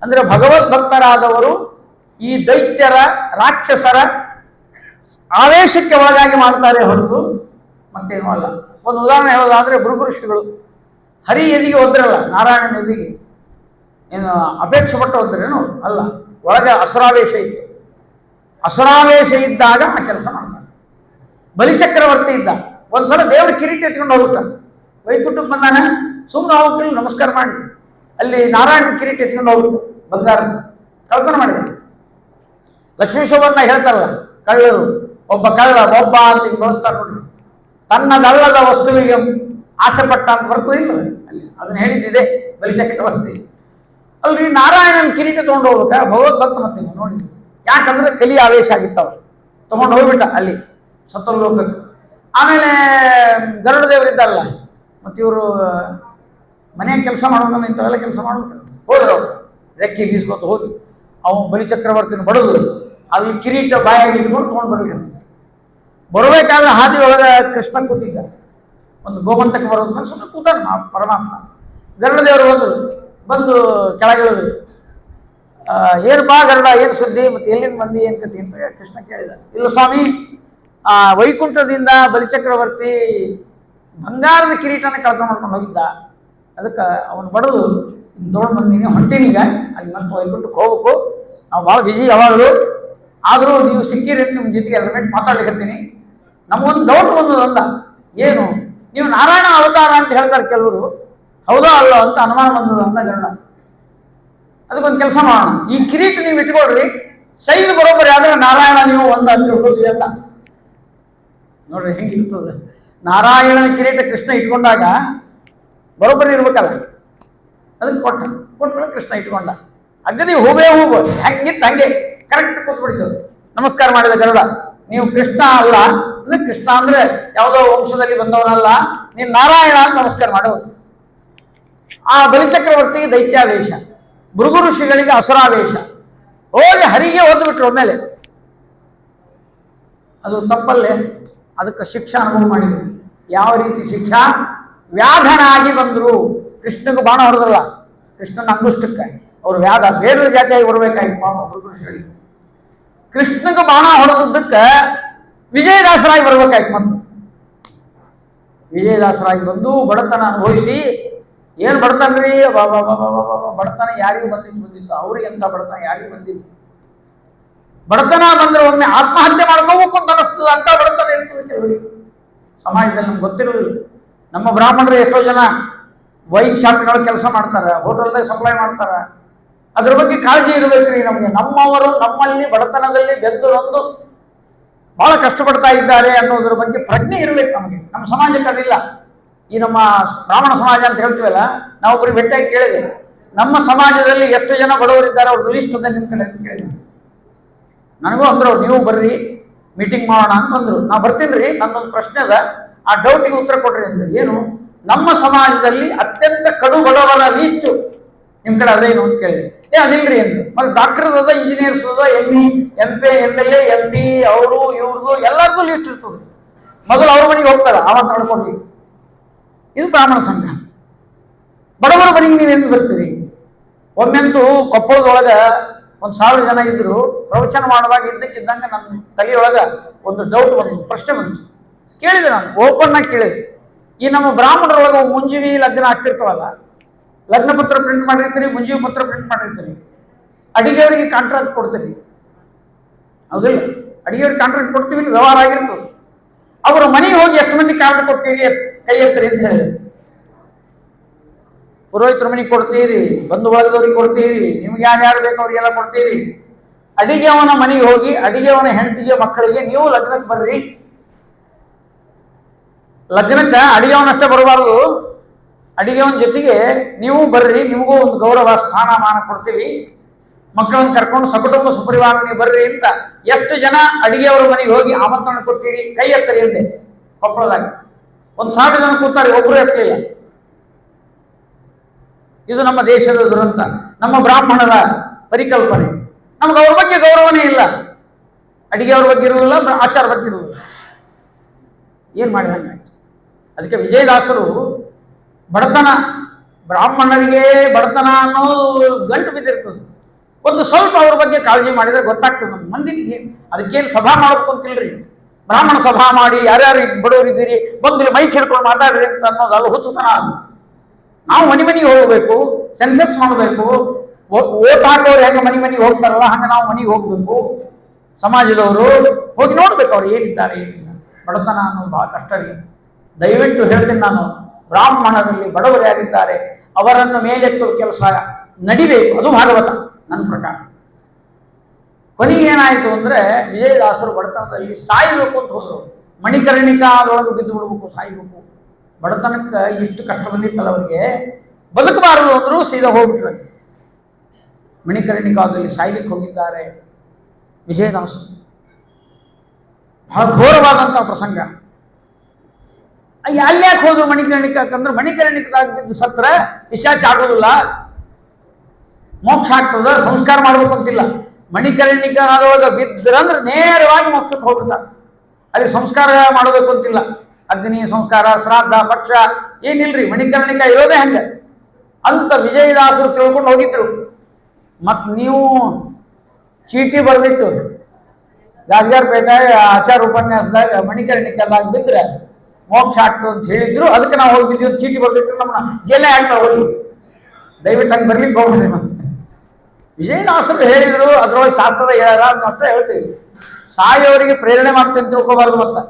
ಅಂದ್ರೆ ಭಗವದ್ಭಕ್ತರಾದವರು ಈ ದೈತ್ಯರ, ರಾಕ್ಷಸರ ಆವೇಶಕ್ಕೆ ಒಳಗಾಗಿ ಮಾಡ್ತಾರೆ ಹೊರತು ಮತ್ತೇನೂ ಅಲ್ಲ. ಒಂದು ಉದಾಹರಣೆ ಹೇಳೋದಾದ್ರೆ, ಭೃಗಋಷಿಗಳು ಹರಿ ಎದಿಗೆ ಹೋದ್ರಲ್ಲ, ನಾರಾಯಣ ಎದಿಗೆ ಏನು ಅಪೇಕ್ಷೆ ಪಟ್ಟು ಹೋದ್ರೇನು ಅಲ್ಲ, ಒಳಗೆ ಅಸುರಾವೇಶ ಇತ್ತು. ಅಸುರಾವೇಶ ಇದ್ದಾಗ ಆ ಕೆಲಸ ಮಾಡ್ತಾರೆ. ಬಲಿಚಕ್ರವರ್ತಿ ಇದ್ದ, ಒಂದ್ಸಲ ದೇವ್ರ ಕಿರೀಟ ಎತ್ಕೊಂಡು ಹೋಗ್ಬಿಟ್ಟ. ವೈಕುಂಠಕ್ಕೆ ಬಂದಾನೆ, ಸುಮ್ಮನೆ ಹೋಗ್ತಿಲ್ಲ, ನಮಸ್ಕಾರ ಮಾಡಿ ಅಲ್ಲಿ ನಾರಾಯಣ ಕಿರೀಟ ಎತ್ಕೊಂಡು ಹೋಗ್ಬಿಟ್ಟು ಬಂಗಾರ ಕಳ್ಕೊಂಡು ಮಾಡಿದ. ಲಕ್ಷ್ಮೀ ಶೋಭನ್ನ ಹೇಳ್ತಾರಲ್ಲ, ಕಳ್ಳರು, ಒಬ್ಬ ಕಳ್ಳ ಒಬ್ಬ ಅಂತ ಹಿಂಗೆ ಬಳಸ್ತಾರೆ ನೋಡ್ರಿ. ತನ್ನದಲ್ಲದ ವಸ್ತುವಿಗೆ ಆಸೆ ಪಟ್ಟ ಅಂತ ಬರ್ತದೆ ಇಲ್ಲ ಅಲ್ಲಿ, ಅದನ್ನ ಹೇಳಿದ್ದಿದೆ ಬಲಿಚಕ್ರವರ್ತಿ. ಅಲ್ರಿ ನಾರಾಯಣನ ಕಿರೀಟ ತೊಗೊಂಡು ಹೋಗ್ಬೇಕ ಭಗವದ್ಭಕ್ತ ಮತ್ತೆ ನೋಡಿ. ಯಾಕಂದ್ರೆ ಕಲಿ ಆವೇಶ ಆಗಿತ್ತವ, ತಗೊಂಡು ಹೋಗ್ಬಿಟ್ಟ ಅಲ್ಲಿ ಸತ್ತಲ ಲೋಕಕ್ಕೆ. ಆಮೇಲೆ ಗರುಡ ದೇವರಿದ್ದಾರಲ್ಲ, ಮತ್ತು ಇವರು ಮನೆಯ ಕೆಲಸ ಮಾಡೋಣ ಇಂಥವೆಲ್ಲ ಕೆಲಸ ಮಾಡ್ಬಿಟ್ಟು ಹೋದ್ರು. ಅವರು ರೆಕ್ಕಿ ಬೀಸ್ಕೊತ ಹೋಗಿ ಅವನು ಬಲಿಚಕ್ರವರ್ತಿನ ಬಡದು ಅಲ್ಲಿ ಕಿರೀಟ ಬಾಯಾಗಿ ಇಟ್ಕೊಂಡು ತೊಗೊಂಡು ಬರ್ಬೇಕಂತ. ಬರಬೇಕಾದ್ರೆ ಹಾದಿ ಒಳಗೆ ಕೃಷ್ಣ ಕೂತಿದ್ದ. ಒಂದು ಗೋಮಂತಕ್ಕೆ ಬರೋದು ಸುಮ್ಮನೆ ಕೂತಾನ ಪರಮಾತ್ಮ. ಗರುಡ ದೇವರು ಬಂದು ಕೆಳಗಿಳಿದ್ರು. ಏನಪ್ಪಾ ಗರುಡ, ಏನು ಸುದ್ದಿ, ಮತ್ತೆ ಎಲ್ಲಿಂದ ಬಂದಿ ಏನ್ ಕತಿ ಅಂತ ಕೃಷ್ಣ ಕೇಳಿದ. ಇಲ್ಲ ಸ್ವಾಮಿ, ವೈಕುಂಠದಿಂದ ಬಲಿಚಕ್ರವರ್ತಿ ಬಂಗಾರದ ಕಿರೀಟನ ಕಳ್ಕೊಂಡು ಮಾಡ್ಕೊಂಡು ಹೋಗಿದ್ದ, ಅದಕ್ಕೆ ಅವನು ಬಡದು ತೊಗೊಂಡು ಬಂದೀನಿ, ಹೊಂಟೀನೀಗ ಅಲ್ಲಿ ಮತ್ತೆ ವೈಕುಂಠಕ್ಕೆ ಹೋಗ್ಬೇಕು. ನಾವು ಭಾಳ ಬಿಜಿ ಯಾವಾಗಲೂ, ಆದರೂ ನೀವು ಸಿಕ್ಕಿರಿ ನಿಮ್ಮ ಜೊತೆಗೆ ಅದ್ರ ಮೇಲೆ ಮಾತಾಡ್ಲಿಕ್ಕತ್ತೀನಿ. ನಮಗೊಂದು ಡೌಟ್ ಬಂದದ ಅಂದ. ಏನು, ನೀವು ನಾರಾಯಣ ಅವತಾರ ಅಂತ ಹೇಳ್ತಾರೆ ಕೆಲವರು, ಹೌದಾ ಅಲ್ಲ ಅಂತ ಅನುಮಾನ ಬಂದದ ಅಂದ ಗರುಡ. ಅದಕ್ಕೊಂದು ಕೆಲಸ ಮಾಡೋಣ, ಈ ಕಿರೀಟ ನೀವು ಇಟ್ಕೊಳ್ರಿ, ಸೈಜ್ ಬರೋಬ್ಬರಿ ಆದ್ರೆ ನಾರಾಯಣ ನೀವು ಒಂದು ಅಂತ ತಿಳ್ಕೊತೀವಿ ಅಂತ. ನೋಡ್ರಿ ಹೆಂಗಿರ್ತದೆ. ನಾರಾಯಣನ ಕಿರೀಟ ಕೃಷ್ಣ ಇಟ್ಕೊಂಡಾಗ ಬರೋಬ್ಬರಿ ಇರ್ಬೇಕಲ್ಲ, ಅದಕ್ಕೆ ಕೊಟ್ಟಮೇಲೆ ಕೃಷ್ಣ ಇಟ್ಕೊಂಡ. ಅಗದಿ ಹೂವೇ ಹೂವು ಹೆಂಗಿತ್ತು ಹಂಗೆ ಕರೆಕ್ಟ್ ಕೂತ್ಬಿಡ್ತು. ನಮಸ್ಕಾರ ಮಾಡಿದ ಗರುಡ, ನೀವು ಕೃಷ್ಣ ಅಲ್ಲ, ಅಂದ್ರೆ ಕೃಷ್ಣ ಅಂದ್ರೆ ಯಾವುದೋ ವಂಶದಲ್ಲಿ ಬಂದವನಲ್ಲ, ನೀನು ನಾರಾಯಣ ಅಂತ ನಮಸ್ಕಾರ ಮಾಡೋದು. ಆ ಬಲಿಚಕ್ರವರ್ತಿಗೆ ದೈತ್ಯಾವೇಶ, ಭೃಗು ಋಷಿಗಳಿಗೆ ಅಸುರಾವೇಶ. ಹೋಗಿ ಹರಿಗೆ ಓದ್ಬಿಟ್ರು ಒಮ್ಮೆಲೆ. ಅದು ತಪ್ಪಲ್ಲೇ, ಅದಕ್ಕೆ ಶಿಕ್ಷಾ ಅನುಭವ ಮಾಡಿದ್ರು. ಯಾವ ರೀತಿ ಶಿಕ್ಷಾ? ವ್ಯಾಧನಾಗಿ ಬಂದರು. ಕೃಷ್ಣಗೆ ಬಾಣ ಹೊಡೆದ್ರಲ್ಲ, ಕೃಷ್ಣನ ಅಂಗುಷ್ಟಕ್ಕೆ ಅವ್ರು ವ್ಯಾಧ ಬೇರೆ ಜಾತಿಯಾಗಿ ಬರಬೇಕಾಗಿತ್ತು ಪಾಪ ಭೃಗು ಋಷಿಗಳಿಗೆ. ಕೃಷ್ಣಗೆ ಬಾಣ ಹೊಡೆದದ್ದಕ್ಕೆ ವಿಜಯದಾಸರಾಗಿ ಬರ್ಬೇಕಾಯ್ತು. ಮತ್ತು ವಿಜಯದಾಸರಾಗಿ ಬಂದು ಬಡತನ ಅನುಭವಿಸಿ, ಏನು ಬಡತನ್ರಿ, ಬಡತನ ಯಾರಿಗೆ ಬಂದಿತ್ತು, ಅವ್ರಿಗೆ ಎಂತ ಬಡತನ ಯಾರಿಗೆ ಬಂದಿತ್ತು. ಬಡತನ ಬಂದ್ರೆ ಒಮ್ಮೆ ಆತ್ಮಹತ್ಯೆ ಮಾಡ್ಕೋಬೇಕು ಅಂತ ಅನಿಸ್ತದ, ಅಂತ ಬಡತನ ಇರ್ತದೆ ಕೆಲವರಿಗೆ ಸಮಾಜದಲ್ಲಿ. ನಮ್ಗೆ ಗೊತ್ತಿರೋದಿಲ್ಲ. ನಮ್ಮ ಬ್ರಾಹ್ಮಣರು ಎಷ್ಟೋ ಜನ ವೈನ್ ಶಾಪಿನೊಳಗೆ ಕೆಲಸ ಮಾಡ್ತಾರೆ, ಹೋಟೆಲ್ದಾಗ ಸಪ್ಲೈ ಮಾಡ್ತಾರೆ, ಅದ್ರ ಬಗ್ಗೆ ಕಾಳಜಿ ಇರಬೇಕ್ರಿ ನಮಗೆ. ನಮ್ಮವರು ನಮ್ಮಲ್ಲಿ ಬಡತನದಲ್ಲಿ ಬೆದ್ದು ನೊಂದು ಬಹಳ ಕಷ್ಟಪಡ್ತಾ ಇದ್ದಾರೆ ಅನ್ನೋದ್ರ ಬಗ್ಗೆ ಪ್ರಜ್ಞೆ ಇರಬೇಕು ನಮಗೆ. ನಮ್ಮ ಸಮಾಜಕ್ಕೆ ಅದಿಲ್ಲ. ಈ ನಮ್ಮ ಬ್ರಾಹ್ಮಣ ಸಮಾಜ ಅಂತ ಹೇಳ್ತೀವಲ್ಲ, ನಾವೊಬ್ಬರಿಗೆ ಭೇಟಿಯಾಗಿ ಕೇಳಿದೆ, ನಮ್ಮ ಸಮಾಜದಲ್ಲಿ ಎಷ್ಟು ಜನ ಬಡವರಿದ್ದಾರೆ ಅವ್ರದ್ದು ಲಿಸ್ಟ್ ಅದ ನಿಮ್ಮ ಕಡೆ ಅಂತ ಕೇಳಿದೆ. ನನಗೂ ಅಂದ್ರು ನೀವು ಬರ್ರಿ ಮೀಟಿಂಗ್ ಮಾಡೋಣ ಅಂತಂದ್ರು. ನಾ ಬರ್ತೀನಿ ರೀ, ನನ್ನೊಂದು ಪ್ರಶ್ನೆ ಅದ, ಆ ಡೌಟಿಗೆ ಉತ್ತರ ಕೊಡ್ರಿ ಅಂದ್ರೆ. ಏನು, ನಮ್ಮ ಸಮಾಜದಲ್ಲಿ ಅತ್ಯಂತ ಕಡು ಬಡವರ ಲೀಸ್ಟು ನಿಮ್ಮ ಕಡೆ ಅದೇನು ಅಂತ ಕೇಳಿದೆ. ಅದಿಲ್ರಿ ಅಂದ್ರು. ಮತ್ತೆ ಡಾಕ್ಟರ್ ಅದ, ಇಂಜಿನಿಯರ್ಸ್ ಅದ, MP, MP, MLA, MP ಅವರು ಇವ್ರದ್ದು ಎಲ್ಲರದ್ದು ಲೀಸ್ಟ್ ಇರ್ತದೆ. ಮೊದಲು ಅವ್ರ ಮನೆಗೆ ಹೋಗ್ತಾರ, ಅವತ್ತು ತಡ್ಕೊಂಡ್ವಿ. ಇದು ಬ್ರಾಹ್ಮಣ ಸಂಘ. ಬಡವರ ಮನೆಗೆ ನೀವೇನು ಬರ್ತೀರಿ? ಒಮ್ಮೆಂತೂ ಕೊಪ್ಪಳದೊಳಗ 1,000 ಜನ ಇದ್ರು. ಪ್ರವಚನ ಮಾಡುವಾಗ ಇದ್ದಕ್ಕಿದ್ದಂಗೆ ನನ್ನ ತಲೆಯೊಳಗ ಒಂದು ಡೌಟ್ ಬಂತು, ಪ್ರಶ್ನೆ ಬಂತು. ಕೇಳಿದೆ, ನಾನು ಓಪನ್ ಆಗಿ ಕೇಳಿದೆ. ಈ ನಮ್ಮ ಬ್ರಾಹ್ಮಣರೊಳಗೆ ಮುಂಜಿವಿ ಲಗ್ನ ಆಗ್ತಿರ್ತಾವಲ್ಲ, ಲಗ್ನ ಪತ್ರ ಪ್ರಿಂಟ್ ಮಾಡಿರ್ತೀರಿ, ಮುಂಜಿವಿ ಪತ್ರ ಪ್ರಿಂಟ್ ಮಾಡಿರ್ತೀರಿ, ಅಡಿಗೆಯವರಿಗೆ ಕಾಂಟ್ರಾಕ್ಟ್ ಕೊಡ್ತೀರಿ, ಹೌದಿಲ್ಲ? ಅಡಿಗೆಯವ್ರಿಗೆ ಕಾಂಟ್ರಾಕ್ಟ್ ಕೊಡ್ತೀವಿ, ವ್ಯವಹಾರ ಆಗಿರ್ತದೆ. ಅವರ ಮನೆಗೆ ಹೋಗಿ ಎಷ್ಟು ಮಂದಿ ಕಾರ್ಡ್ ಕೊಡ್ತೀರಿ, ಕೈ ಎತ್ತರಿ ಅಂತ ಹೇಳಿದ್ರು. ಪುರೋಹಿತರ ಮನೆಗೆ ಕೊಡ್ತೀರಿ, ಬಂಧು ಬಳಗದವ್ರಿಗೆ ಕೊಡ್ತೀರಿ, ನಿಮ್ಗೆ ಯಾರ್ಯಾರು ಬೇಕು ಅವ್ರಿಗೆಲ್ಲ ಕೊಡ್ತೀರಿ. ಅಡಿಗೆ ಅವನ ಮನೆಗೆ ಹೋಗಿ ಅಡಿಗೆ ಅವನ ಹೆಂಡತಿಗೆ ಮಕ್ಕಳಿಗೆ ನೀವು ಲಗ್ನಕ್ಕೆ ಬರ್ರಿ. ಲಗ್ನಕ್ಕೆ ಅಡಿಗೆವನಷ್ಟೇ ಬರಬಾರ್ದು, ಅಡಿಗೆವನ ಜೊತೆಗೆ ನೀವು ಬರ್ರಿ, ನಿಮಗೂ ಒಂದು ಗೌರವ ಸ್ಥಾನಮಾನ ಕೊಡ್ತೀವಿ, ಮಕ್ಕಳನ್ನ ಕರ್ಕೊಂಡು ಸಕುಟುಂಬ ಸುಪರಿವಾರ ನೀವು ಬರ್ರಿ ಅಂತ. ಎಷ್ಟು ಜನ ಅಡಿಗೆಯವರ ಮನೆಗೆ ಹೋಗಿ ಆಮಂತ್ರಣ ಕೊಟ್ಟಿರಿ, ಕೈ ಎತ್ತರಿ ಅಂದೆ. ಕೊಪ್ಪಳದಾಗ 1,000 ಜನ ಕೂತಾರೆ, ಒಬ್ಬರು ಎತ್ತಲಿಲ್ಲ. ಇದು ನಮ್ಮ ದೇಶದ ದುರಂತ, ನಮ್ಮ ಬ್ರಾಹ್ಮಣರ ಪರಿಕಲ್ಪನೆ. ನಮ್ಗೆ ಅವ್ರ ಬಗ್ಗೆ ಗೌರವನೇ ಇಲ್ಲ. ಅಡಿಗೆಯವ್ರ ಬಗ್ಗೆ ಇರುವುದಿಲ್ಲ, ಆಚಾರ ಬಗ್ಗೆ ಇರುವುದಿಲ್ಲ. ಏನ್ ಮಾಡಿದಂಗೆ. ಅದಕ್ಕೆ ವಿಜಯದಾಸರು ಬಡತನ, ಬ್ರಾಹ್ಮಣರಿಗೆ ಬಡತನ ಅನ್ನೋದು ಗಂಟು ಬಿದ್ದಿರ್ತದೆ. ಒಂದು ಸ್ವಲ್ಪ ಅವ್ರ ಬಗ್ಗೆ ಕಾಳಜಿ ಮಾಡಿದ್ರೆ ಗೊತ್ತಾಗ್ತದೆ ನಮ್ಮ ಮಂದಿಗೆ. ಅದಕ್ಕೇನು ಸಭಾ ಮಾಡ್ಬೇಕು ಅಂತಿಲ್ರಿ. ಬ್ರಾಹ್ಮಣ ಸಭಾ ಮಾಡಿ ಯಾರ್ಯಾರು ಬಡವರಿದ್ದೀರಿ ಬಂದು ಮೈಕ್ ಹಿಡ್ಕೊಂಡು ಮಾತಾಡ್ರಿ ಅಂತ ಅನ್ನೋದಲ್ಲ, ಹುಚ್ಚುತನ. ನಾವು ಮನೆಗೆ ಹೋಗ್ಬೇಕು, ಸೆನ್ಸಸ್ ಮಾಡಬೇಕು. ಓಟ್ ಹಾಕೋರು ಹೆಂಗೆ ಮನೆಗೆ ಹೋಗ್ತಾರಲ್ಲ ಹಂಗೆ ನಾವು ಮನೆಗೆ ಹೋಗ್ಬೇಕು. ಸಮಾಜದವರು ಹೋಗಿ ನೋಡ್ಬೇಕು ಅವ್ರು ಏನಿದ್ದಾರೆ ಏನಿಲ್ಲ. ಬಡತನ ಅನ್ನೋದು ಬಹಳ ಕಷ್ಟ ರೀ. ದಯವಿಟ್ಟು ಹೇಳ್ತೀನಿ ನಾನು, ಬ್ರಾಹ್ಮಣರಲ್ಲಿ ಬಡವರು ಯಾರಿದ್ದಾರೆ ಅವರನ್ನು ಮೇಲೆತ್ತುವ ಕೆಲಸ ನಡಿಬೇಕು. ಅದು ಭಾಗವತ ನನ್ನ ಪ್ರಕಾರ. ಕೊನೆಗೆ ಏನಾಯಿತು ಅಂದ್ರೆ, ವಿಜಯದಾಸರು ಬಡತನದಲ್ಲಿ ಸಾಯಬೇಕು ಅಂತ ಹೋದ್ರು. ಮಣಿಕರ್ಣಿಕಾದೊಳಗೆ ಬಿದ್ದು ಬಿಡ್ಬೇಕು, ಸಾಯ್ಬೇಕು. ಬಡತನಕ್ಕೆ ಇಷ್ಟು ಕಷ್ಟ ಬಂದಿತ್ತಲ್ಲ ಅವರಿಗೆ, ಬದುಕಬಾರದು ಅಂದ್ರು ಸೀದಾ ಹೋಗ್ಬಿಟ್ರು. ಮಣಿಕರ್ಣಿಕಾದಲ್ಲಿ ಸಾಯ್ಲಿಕ್ಕೆ ಹೋಗಿದ್ದಾರೆ ವಿಜಯದಾಸರು. ಬಹಳ ಘೋರವಾದಂತಹ ಪ್ರಸಂಗ. ಅಲ್ಯಾಕೆ ಹೋದ್ರು ಮಣಿಕರ್ಣಿಕಂದ್ರೆ, ಮಣಿಕರ್ಣಿಕದಾಗ ಬಿದ್ದು ಸತ್ರ ಪಿಶಾಚ ಆಗೋದಿಲ್ಲ, ಮೋಕ್ಷ ಆಗ್ತದ, ಸಂಸ್ಕಾರ ಮಾಡ್ಬೇಕು ಅಂತಿಲ್ಲ. ಮಣಿಕರ್ಣಿಕದೊಳಗೆ ಬಿದ್ರಂದ್ರೆ ನೇರವಾಗಿ ಮೋಕ್ಷಕ್ಕೆ ಹೋಗ್ತಾರೆ. ಅಲ್ಲಿ ಸಂಸ್ಕಾರ ಮಾಡಬೇಕು ಅಂತಿಲ್ಲ. ಅಗ್ನಿ ಸಂಸ್ಕಾರ, ಶ್ರಾದ್ದ, ಪಕ್ಷ ಏನಿಲ್ರಿ. ಮಣಿಕರ್ಣಿಕ ಇರೋದೇ ಹಂಗೆ ಅಂತ ವಿಜಯದಾಸರು ತಿಳ್ಕೊಂಡು ಹೋಗಿದ್ರು. ಮತ್ತು ನೀವು ಚೀಟಿ ಬರೆದಿಟ್ಟು ಗಾಜಗಾರ್ಪೇಟೆ ಆಚಾರ ಉಪನ್ಯಾಸದಾಗ ಮಣಿಕರ್ಣಿಕದಾಗ ಬಿದ್ದರೆ ಮೋಕ್ಷ ಆಗ್ತದೆ ಅಂತ ಹೇಳಿದ್ರು. ಅದಕ್ಕೆ ನಾವು ಹೋಗಿದ್ದೀವಿ, ಚೀಟಿ ಬರೆದಿಟ್ಟು ನಮ್ಮನ್ನ ಜೈಲೇ ಆಗ್ತಾ ಹೋಗಿ. ದಯವಿಟ್ಟು ಹಂಗೆ ಬರ್ಲಿಕ್ಕೆ ಹೋಗ್ಬಿಡ್ರಿ. ಮತ್ತೆ ವಿಜಯದಾಸರು ಹೇಳಿದ್ರು, ಅದರೊಳಗೆ ಶಾಸ್ತ್ರದ ಹೇಳ್ಯಾರ ಅಂತ ಹೇಳ್ತೀವಿ. ಸಾಯೋರಿಗೆ ಪ್ರೇರಣೆ ಮಾಡ್ತೇನೆ ತಿಳ್ಕೊಬಾರ್ದು. ಮತ್ತೆ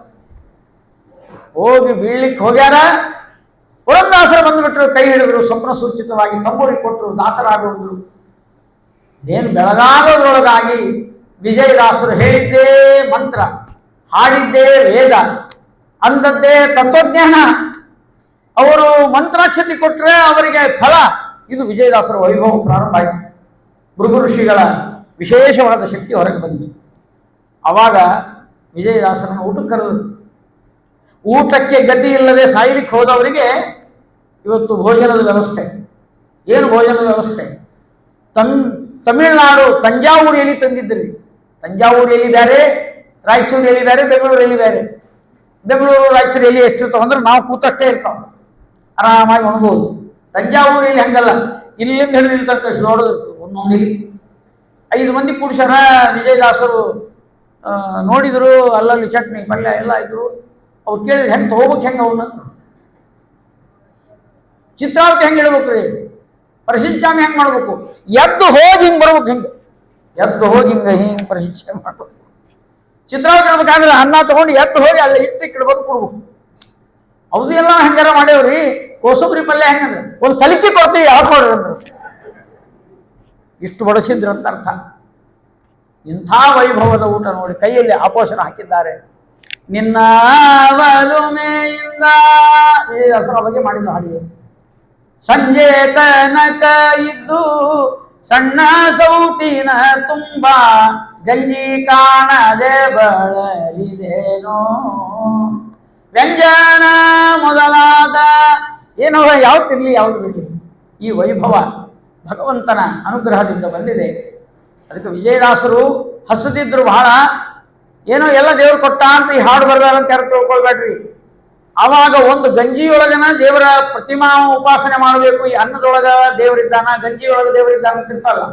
ಹೋಗಿ ಬೀಳ್ಲಿಕ್ಕೆ ಹೋಗ್ಯಾರ, ಪುರಂದಾಸರು ಬಂದುಬಿಟ್ರು, ಕೈ ಹಿಡಿದ್ರು, ಸ್ವಪ್ನ ಸೂಚಿತವಾಗಿ ತಂಬೂರಿ ಕೊಟ್ಟರು, ದಾಸರಾಗುವುದು. ಏನು ಬೆಳಗಾಗೋದ್ರೊಳಗಾಗಿ ವಿಜಯದಾಸರು ಹೇಳಿದ್ದೇ ಮಂತ್ರ, ಹಾಡಿದ್ದೇ ವೇದ, ಅಂದದ್ದೇ ತತ್ವಜ್ಞಾನ. ಅವರು ಮಂತ್ರಾಕ್ಷತೆ ಕೊಟ್ಟರೆ ಅವರಿಗೆ ಫಲ. ಇದು ವಿಜಯದಾಸರ ವೈಭವ ಪ್ರಾರಂಭ ಆಯಿತು. ಭೃಗು ಋಷಿಗಳ ವಿಶೇಷವಾದ ಶಕ್ತಿ ಹೊರಗೆ ಬಂತು. ಆವಾಗ ವಿಜಯದಾಸರನ್ನು ಊಟಕ್ಕೆ ಕರೆದರು. ಊಟಕ್ಕೆ ಗತಿ ಇಲ್ಲದೆ ಸಾಯ್ಲಿಕ್ಕೆ ಹೋದವರಿಗೆ ಇವತ್ತು ಭೋಜನದ ವ್ಯವಸ್ಥೆ. ಏನು ಭೋಜನದ ವ್ಯವಸ್ಥೆ? ತಮಿಳುನಾಡು ತಂಜಾವೂರು ಎಲಿ ತಂದಿದ್ರಿ. ತಂಜಾವೂರು ಎಲಿ ಬೇರೆ, ರಾಯಚೂರು ಎಲಿ ಬೇರೆ, ಬೆಂಗಳೂರು ಎಲಿ ಬೇರೆ. ಬೆಂಗಳೂರು ರಾಯಚೂರು ಎಲಿ ಎಷ್ಟಿರ್ತಾವ ಅಂದ್ರೆ ನಾವು ಕೂತಷ್ಟೇ ಇರ್ತಾವ, ಆರಾಮಾಗಿ ಉಣ್ಬೋದು. ತಂಜಾವೂರು ಎಲಿ ಹಂಗಲ್ಲ, ಇಲ್ಲಿಂದ ಹಿಡಿದು ಇಲ್ಲಿ ತನಕ ನೋಡೋದಿರ್ತದೆ. ಒಂದೊಂದು ಎಲಿ 5 ಮಂದಿ ಕೂಡಿಸ್ಯಾರ. ವಿಜಯದಾಸರು ನೋಡಿದ್ರು, ಅಲ್ಲಲ್ಲಿ ಚಟ್ನಿ ಪಲ್ಯ ಎಲ್ಲ ಇದ್ರು. ಅವ್ರು ಕೇಳಿದ್ರೆ ಹೆಂಗೆ ತಗೋಬೇಕು, ಹೆಂಗೆ ಅವನ್ನ ಚಿತ್ರಾವತಿ ಹೆಂಗೆ ಇಡ್ಬೇಕು ರೀ, ಪರಿಶಿಂಚಾಮಿ ಹೆಂಗೆ ಮಾಡ್ಬೇಕು, ಎದ್ದು ಹೋಗಿ ಹಿಂಗೆ ಬರ್ಬೇಕು, ಹಿಂಗೆ ಎದ್ದು ಹೋಗಿ ಹಿಂಗೆ ಪರಿಶಿಂಚನೆ ಮಾಡ್ಬೇಕು. ಚಿತ್ರಾವತಿ ಇಡ್ಬೇಕಾದ್ರೆ ಅನ್ನ ತಗೊಂಡು ಎದ್ದು ಹೋಗಿ ಅಲ್ಲಿ ಇಟ್ಟು ಇಡ್ಬೇಕು, ಕೊಡ್ಬೇಕು. ಅವ್ದು ಎಲ್ಲ ಹೆಂಗಾರ ಮಾಡ್ಯವ್ರಿ. ಕೋಸಂಬರಿ ಪಲ್ಯ ಹೆಂಗಂದ್ರೆ ಒಂದು ಸಲಿಕೆ ಕೊಡ್ತೀವಿ, ಯಾವ ಕೊಡ್ರಿ ಅಂದ್ರೆ ಇಷ್ಟು ಬಡಿಸಿದ್ರಂತ ಅರ್ಥ. ಇಂಥ ವೈಭವದ ಊಟ ನೋಡಿ, ಕೈಯಲ್ಲಿ ಆಪೋಷಣ ಹಾಕಿದ್ದಾರೆ. ನಿನ್ನ ಒಲುಮೆಯಿಂದ ವಿಜಯದಾಸರ ಬಗ್ಗೆ ಮಾಡಿದ ಹಾಡಿಗೆ ಸಂಜೆ ತನಕ ಇದ್ದು ಸಣ್ಣ ಸೌಟಿನ ತುಂಬ ಗಂಜಿ ಕಾಣದೆ ಬಳಲಿದೇನೋ, ವ್ಯಂಜನ ಮೊದಲಾದ ಏನೋ ಯಾವ್ದು ತಿರ್ಲಿ ಯಾವ್ದು ಬಿಡಲಿ, ಈ ವೈಭವ ಭಗವಂತನ ಅನುಗ್ರಹದಿಂದ ಬಂದಿದೆ. ಅದಕ್ಕೆ ವಿಜಯದಾಸರು ಹಸದಿದ್ರು ಬಹಳ. ಏನೋ ಎಲ್ಲ ದೇವರು ಕೊಟ್ಟ ಅಂತ ಈ ಹಾಡು ಬರ್ದಾರಂತ ಯಾರು ತಿಳ್ಕೊಳ್ಬೇಡ್ರಿ. ಆವಾಗ ಒಂದು ಗಂಜಿಯೊಳಗನ ದೇವರ ಪ್ರತಿಮಾ ಉಪಾಸನೆ ಮಾಡಬೇಕು. ಈ ಅನ್ನದೊಳಗ ದೇವರಿದ್ದಾನ, ಗಂಜಿಯೊಳಗ ದೇವರಿದ್ದಾನ ಅಂತ ಇರ್ತಲ್ಲ.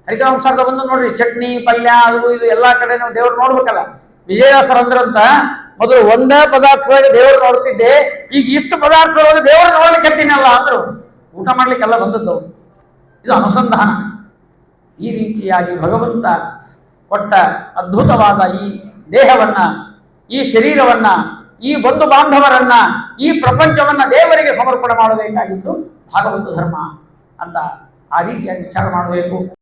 ಹರಿಕರಾಮಸಾರದ ಬಂದು ನೋಡ್ರಿ, ಚಟ್ನಿ ಪಲ್ಯ ಅದು ಇದು ಎಲ್ಲಾ ಕಡೆ ನಾವು ದೇವ್ರು ನೋಡ್ಬೇಕಲ್ಲ. ವಿಜಯದಾಸರ ಅಂದ್ರಂತ ಮೊದಲು ಒಂದೇ ಪದಾರ್ಥದಾಗ ದೇವರು ನೋಡ್ತಿದ್ದೆ, ಈಗ ಇಷ್ಟು ಪದಾರ್ಥದೊಳಗೆ ದೇವರು ನೋಡ್ಲಿಕ್ಕೆ ಹತ್ತೀನಲ್ಲ ಅಂದ್ರು. ಊಟ ಮಾಡ್ಲಿಕ್ಕೆಲ್ಲ ಬಂದದ್ದು. ಇದು ಅನುಸಂಧಾನ. ಈ ರೀತಿಯಾಗಿ ಭಗವಂತ ಕೊಟ್ಟ ಅದ್ಭುತವಾದ ಈ ದೇಹವನ್ನ, ಈ ಶರೀರವನ್ನ, ಈ ಬಂಧು ಬಾಂಧವರನ್ನ, ಈ ಪ್ರಪಂಚವನ್ನ ದೇವರಿಗೆ ಸಮರ್ಪಣೆ ಮಾಡಬೇಕಾಗಿದ್ದು ಭಾಗವತ ಧರ್ಮ ಅಂತ ಆ ರೀತಿಯಾಗಿ ವಿಚಾರ ಮಾಡಬೇಕು.